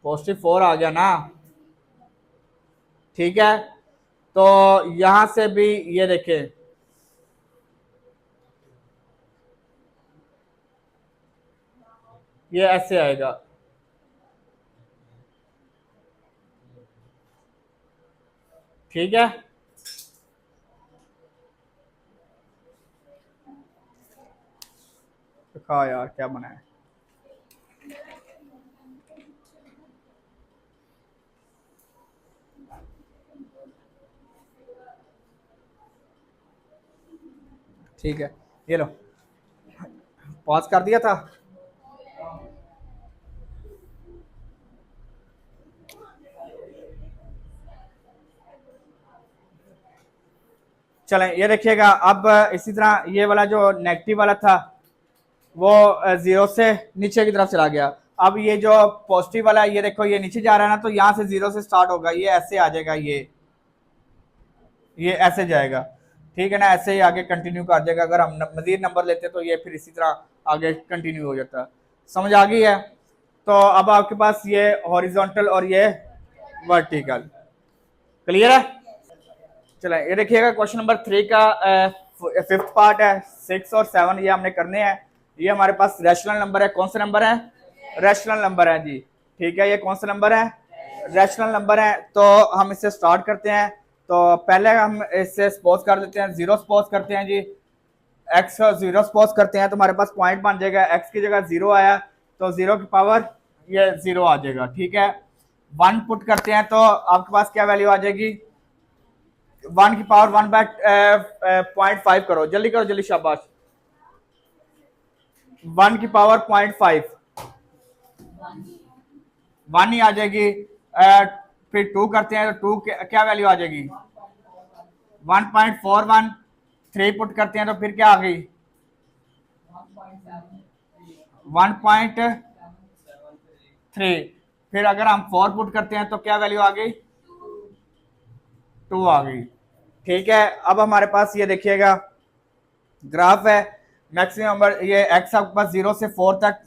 +4 आ गया ना। ठीक है, तो यहां से भी ये देखें, ये ऐसे आएगा। ठीक है, दिखा यार क्या बना है। ठीक है, ये लो, पॉज कर दिया था। चलें, ये देखिएगा, अब इसी तरह ये वाला जो नेगेटिव वाला था वो 0 से नीचे की तरफ चला गया। अब ये जो पॉजिटिव वाला है, ये देखो ये नीचे जा रहा है ना, तो यहाँ से 0 से स्टार्ट होगा, ये ऐसे आ जाएगा, ये ऐसे जाएगा। ठीक है ना, ऐसे ही आगे कंटिन्यू कर जाएगा। अगर हम मजीद नंबर लेते तो ये फिर इसी तरह आगे कंटिन्यू हो जाता। समझ आ गई है? तो अब आपके पास ये हॉरिजॉन्टल और ये वर्टिकल, क्लियर है? चले, ये देखिएगा क्वेश्चन नंबर 3 का 5th पार्ट है। 6 और 7 ये हमने करने हैं। ये हमारे पास रैशनल नंबर है। कौन सा नंबर है? रैशनल नंबर है जी। ठीक है, ये कौन सा नंबर है? रैशनल नंबर है। तो हम इससे स्टार्ट करते हैं। तो पहले हम इससे सपोज कर देते हैं, जीरो सपोज करते हैं जी, एक्स का जीरो सपोज करते हैं तो हमारे पास पॉइंट बन जाएगा, एक्स की जगह जीरो आया तो जीरो की पावर ये जीरो आ जाएगा, ठीक है। वन पुट करते हैं तो आपके पास क्या वैल्यू आ जाएगी, वन की पावर वन बाय 0.5 करो, जल्दी करो जल्दी, शाबाश। वन की पावर 0.5 वन ही आ जाएगी। फिर टू करते हैं तो टू क्या वैल्यू आ जाएगी, 1.41। थ्री पुट करते हैं तो फिर क्या आ गई, 1.3। फिर अगर हम फोर पुट करते हैं तो क्या वैल्यू आ गई, टू आ गई, ठीक है। अब हमारे पास ये देखिएगा ग्राफ है, मैक्सिमम नंबर ये एक्स आपके पास जीरो से फोर तक,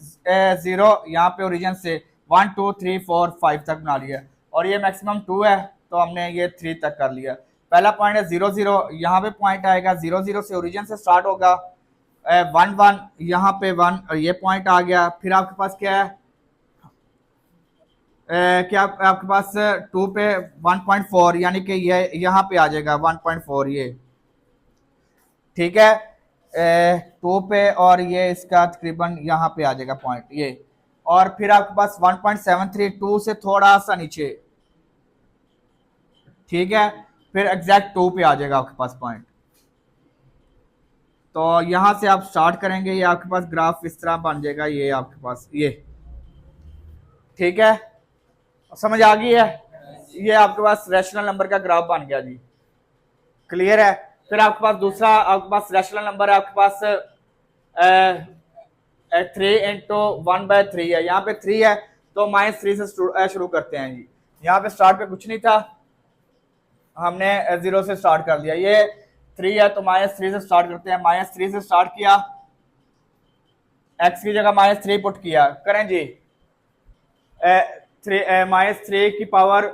जीरो यहाँ पे ओरिजिन से 1 2 3 4 5 तक बना लिया, और ये मैक्सिमम टू है तो हमने ये थ्री तक कर लिया। पहला पॉइंट है जीरो जीरो, यहाँ पे पॉइंट आएगा, जीरो जीरो से ओरिजिन से स्टार्ट होगा, वन वन यहाँ पे वन, ये पॉइंट आ गया। फिर आपके पास क्या है, क्या आपके पास टू पे 1.4, यानी कि ये यहाँ पे आ जाएगा 1.4 ये, ठीक है, टू पे, और ये इसका तकरीबन यहाँ पे आ जाएगा पॉइंट ये, और फिर आपके पास 1.73 टू से थोड़ा सा नीचे, ठीक है, फिर एग्जैक्ट टू पे आ जाएगा आपके पास पॉइंट। तो यहां से आप स्टार्ट करेंगे, ये आपके पास ग्राफ इस तरह बन जाएगा, ये आपके पास ये, ठीक है, समझ आ गई है, ये आपके पास रैशनल नंबर का ग्राफ बन गया जी, क्लियर है। फिर आपके पास दूसरा, आपके पास रैशनल नंबर है, आपके पास 3 इंटू 1/3 है, यहाँ पे 3 है तो -3 से शुरू करते हैं जी। यहाँ पे स्टार्ट पे कुछ नहीं था, हमने जीरो से स्टार्ट कर लिया, ये 3 है तो -3 से स्टार्ट करते हैं, -3 से स्टार्ट किया, एक्स की जगह -3 पुट किया, करें जी, -3 की पावर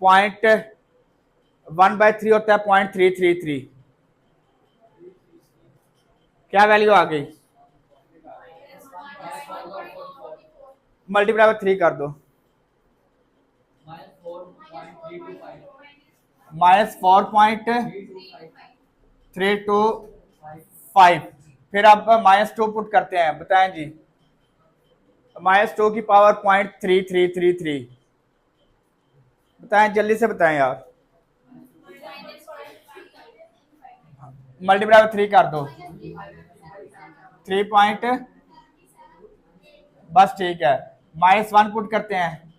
0.1/3 होता है 0.333, क्या वैल्यू आ गई, मल्टीप्लाई बाय 3 कर दो, -4.325। फिर आप -2 पुट करते हैं, बताएं जी, -2 की पावर 0.3333, बताएं जल्दी से बताएं यार, मल्टीप्लाई बाय 3 कर दो, 3 पॉइंट, बस ठीक है, -1 पुट करते हैं,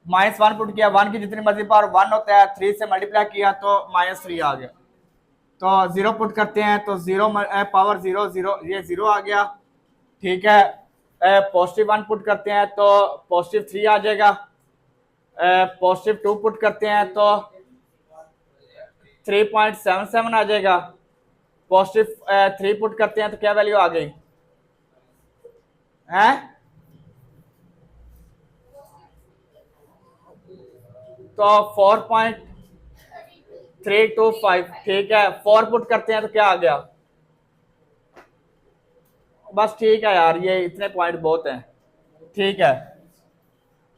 -1 पुट किया, 1 की जितनी मर्जी पावर 1 होता है, 3 से मल्टीप्लाई किया तो -3 आ गया, तो 0 पुट करते हैं तो 0 पावर 0 0, ये 0 आ गया, ठीक है। पॉजिटिव 1 पुट करते हैं तो पॉजिटिव 3 आ जाएगा, पॉजिटिव 2 पुट करते हैं तो 3.77 आ जाएगा, पॉजिटिव 3 पुट करते हैं तो क्या वैल्यू आ गई है, तो 4.325, ठीक है। 4 पुट करते हैं तो क्या आ गया, बस ठीक है यार, ये इतने पॉइंट बहुत हैं, ठीक है।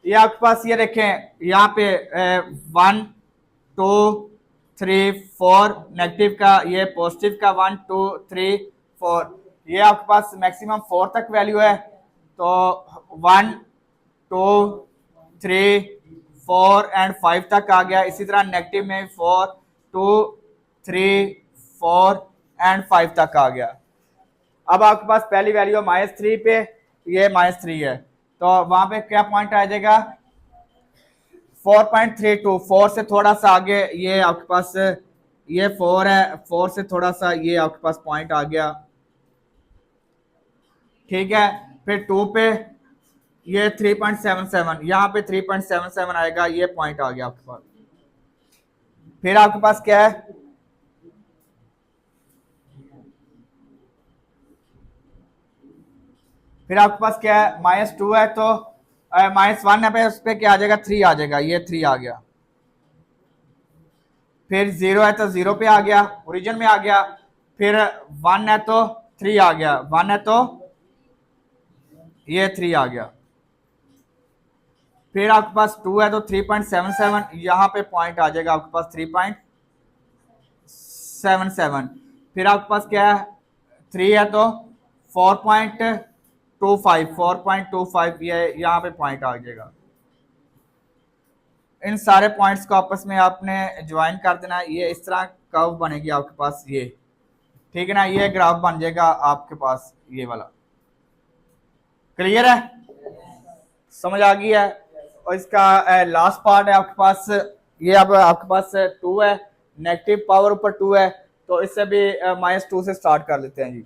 ये आपके पास ये देखें, यहाँ पे 1 2 3 4 नेगेटिव का, ये पॉजिटिव का 1 2 3 4, ये आपके पास मैक्सिमम 4 तक वैल्यू है, तो 1 2 3 4 एंड 5 तक आ गया। इसी तरह नेगेटिव में 4 2 3 4 एंड 5 तक आ गया। अब आपके पास पहली वैल्यू है -3 पे, ये -3 है, तो वहां पे क्या पॉइंट आ जाएगा, 4.32, 4 से थोड़ा सा आगे ये आपके पास ये 4 है, 4 से थोड़ा सा ये आपके पास पॉइंट आ गया, ठीक है। फिर 2 पे ये 3.77, यहाँ पे 3.77 आएगा, ये पॉइंट आ गया आपके पास। फिर आपके पास क्या है, फिर आपके पास क्या है, -2 है तो -1 है पे, उस पर क्या आ जाएगा, 3 आ जाएगा, ये 3 आ गया। फिर 0 है तो 0 पे आ गया, ओरिजिन में आ गया। फिर 1 है तो 3 आ गया, 1 है तो ये 3 आ गया, फिर आपके पास 2 है तो 3.77, यहाँ पे पॉइंट आ जाएगा आपके पास 3.77। फिर आपके पास क्या है, 3 है तो 4.25 ये यहाँ पे पॉइंट आ जाएगा। इन सारे पॉइंट्स को आपस में आपने ज्वाइन कर देना, ये इस तरह कर्व बनेगी आपके पास ये, ठीक है ना, ये ग्राफ बन जाएगा आपके पास ये वाला। क्लियर है, समझ आ गई है। और इसका लास्ट पार्ट है आपके पास ये, अब आपके पास 2 है, नेगेटिव पावर ऊपर 2 है, तो इससे भी -2 से स्टार्ट कर लेते हैं जी।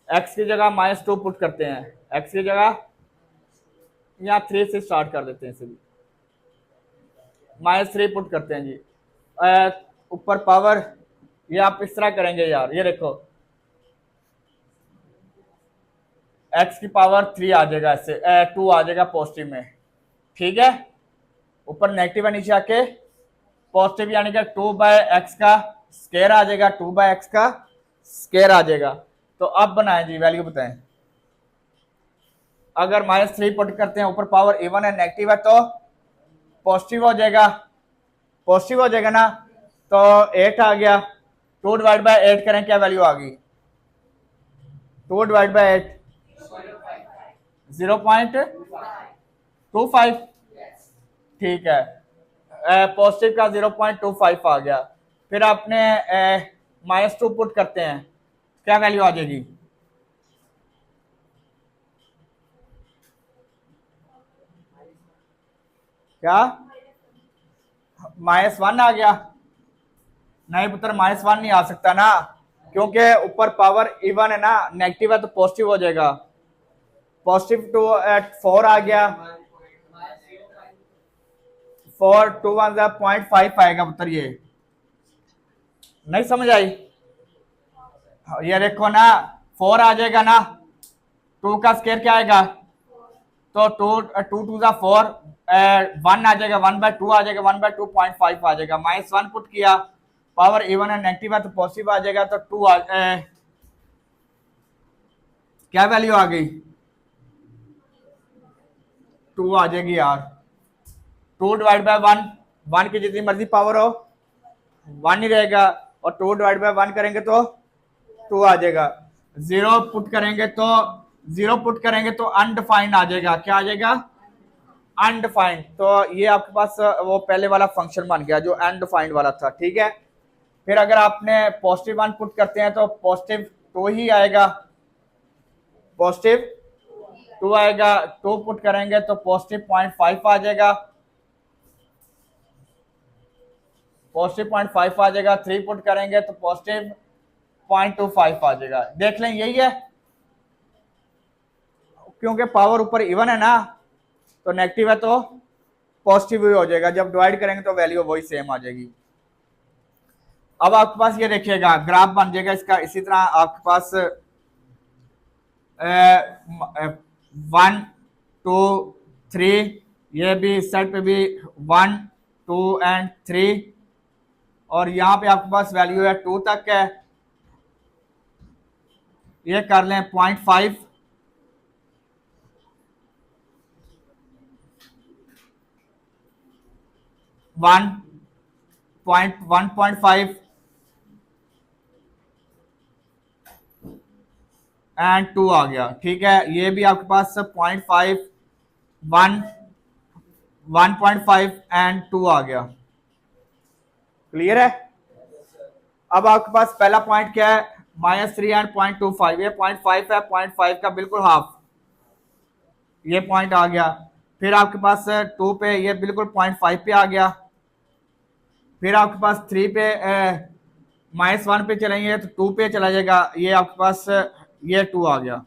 x की जगह -2 पुट करते हैं, x की जगह यहाँ 3 से स्टार्ट कर देते हैं, इसे भी -3 पुट करते हैं जी। ऊपर पावर ये आप इस तरह करेंगे यार, ये देखो x की पावर 3 आ जाएगा, ऐसे 2 आ जाएगा पॉजिटिव में, ठीक है। ऊपर नेगेटिव है, नीचे आके पॉजिटिव, यानी कि 2/x का स्केयर आ जाएगा, 2/x का स्केयर आ जाएगा। तो अब बनाएं जी, वैल्यू बताएं। अगर -3 पुट करते हैं, ऊपर पावर इवन है, नेगेटिव है, तो पॉजिटिव हो जाएगा, पॉजिटिव हो जाएगा ना, तो 8 आ गया। 2/8 करें, क्या वैल्यू आ गई, 2/8 0.25, ठीक है। पॉजिटिव का 0.25 आ गया। फिर आपने -2 पुट करते हैं, क्या वैल्यू आ जाएगी, क्या -1 आ गया। नहीं पुत्र, -1 नहीं आ सकता ना, क्योंकि ऊपर पावर इवन है ना, नेगेटिव है तो पॉजिटिव हो जाएगा। पॉजिटिव 4 आ गया, 4 2 1 0.5 आएगा पुत्र, ये नहीं समझ आई। ये देखो ना, 4 आ जाएगा ना, 2 का स्केयर क्या आएगा, तो 2 2 जा 4, 1 आ जाएगा, 1/2 आ जाएगा, 1/2.5 आ जाएगा। -1 पुट किया, पावर इवन है, नेगेटिव है तो पॉजिटिव आ जाएगा, तो 2 क्या वैल्यू आ गई, 2 आ जाएगी यार। 2/1, 1 की जितनी मर्जी पावर हो 1 ही रहेगा, और 2/1 करेंगे तो 2 आ जाएगा। 0 पुट करेंगे तो अनडिफाइंड आ जाएगा, क्या आ जाएगा, अनडिफाइंड। तो ये आपके पास वो पहले वाला फंक्शन बन गया जो अनडिफाइंड वाला था, ठीक है। फिर अगर आपने +1 पुट करते हैं तो +2 ही आएगा, +2 आएगा। 2 पुट करेंगे तो +0.5 आ जाएगा, +0.5 आ जाएगा। 3 पुट करेंगे तो +0.25 आ जाएगा। देख लें, यही है, क्योंकि पावर ऊपर इवन है ना, तो नेगेटिव है तो पॉजिटिव ही हो जाएगा। जब डिवाइड करेंगे तो वैल्यू वही सेम आ जाएगी। अब आपके पास ये देखिएगा ग्राफ बन जाएगा इसका, इसी तरह आपके पास 1 2 3, ये भी इस साइड पे भी 1 2 एंड 3, और यहाँ पे आपके पास वैल्यू है 2 तक है। ये कर लें 0.5, 1.5 एंड 2 आ गया, ठीक है। ये भी आपके पास 0.5 1 1.5 एंड 2 आ गया। क्लियर है। अब आपके पास पहला पॉइंट क्या है, -3 एंड 0.25, ये 0.5 है, 0.5 का बिल्कुल हाफ, ये पॉइंट आ गया। फिर आपके पास 2 पे ये बिल्कुल 0.5 पे आ गया। फिर आपके पास 3 पे -1 पे चलेंगे तो 2 पे चला जाएगा, ये आपके पास ये 2 आ गया,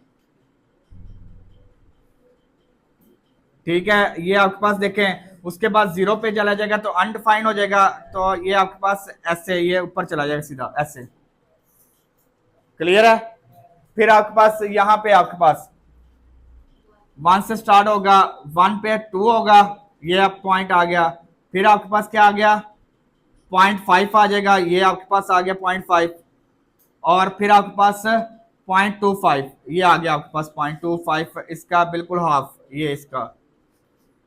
ठीक है। ये आपके पास देखें, उसके बाद 0 पे चला जाएगा तो अनडिफाइंड हो जाएगा, तो ये आपके पास ऐसे ये ऊपर चला जाएगा सीधा ऐसे। क्लियर है। फिर आपके पास यहाँ पे आपके पास 1 से स्टार्ट होगा, 1 पे 2 होगा, ये आप पॉइंट आ गया। फिर आपके पास क्या आ गया, 0.5 आ जाएगा, ये आपके पास आ गया 0.5, और फिर आपके पास 0.25 ये आ गया आपके पास 0.25, इसका बिल्कुल हाफ, ये इसका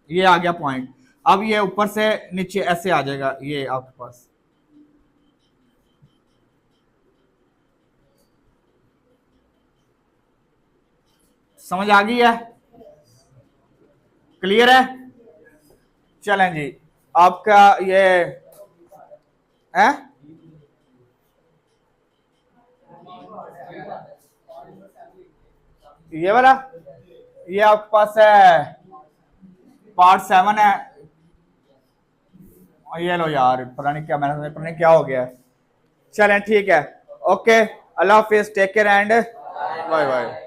ये आ गया पॉइंट। अब ये ऊपर से नीचे ऐसे आ जाएगा ये आपके पास। समझ आ गई है? क्लियर है? चलें जी, आपका ये है ये वाला, ये आपके पास है पार्ट 7 है। ये लो यार, पता नहीं क्या, मैंने पता नहीं क्या हो गया। चलें ठीक है, ओके, अल्लाह हाफिज, take care and bye bye.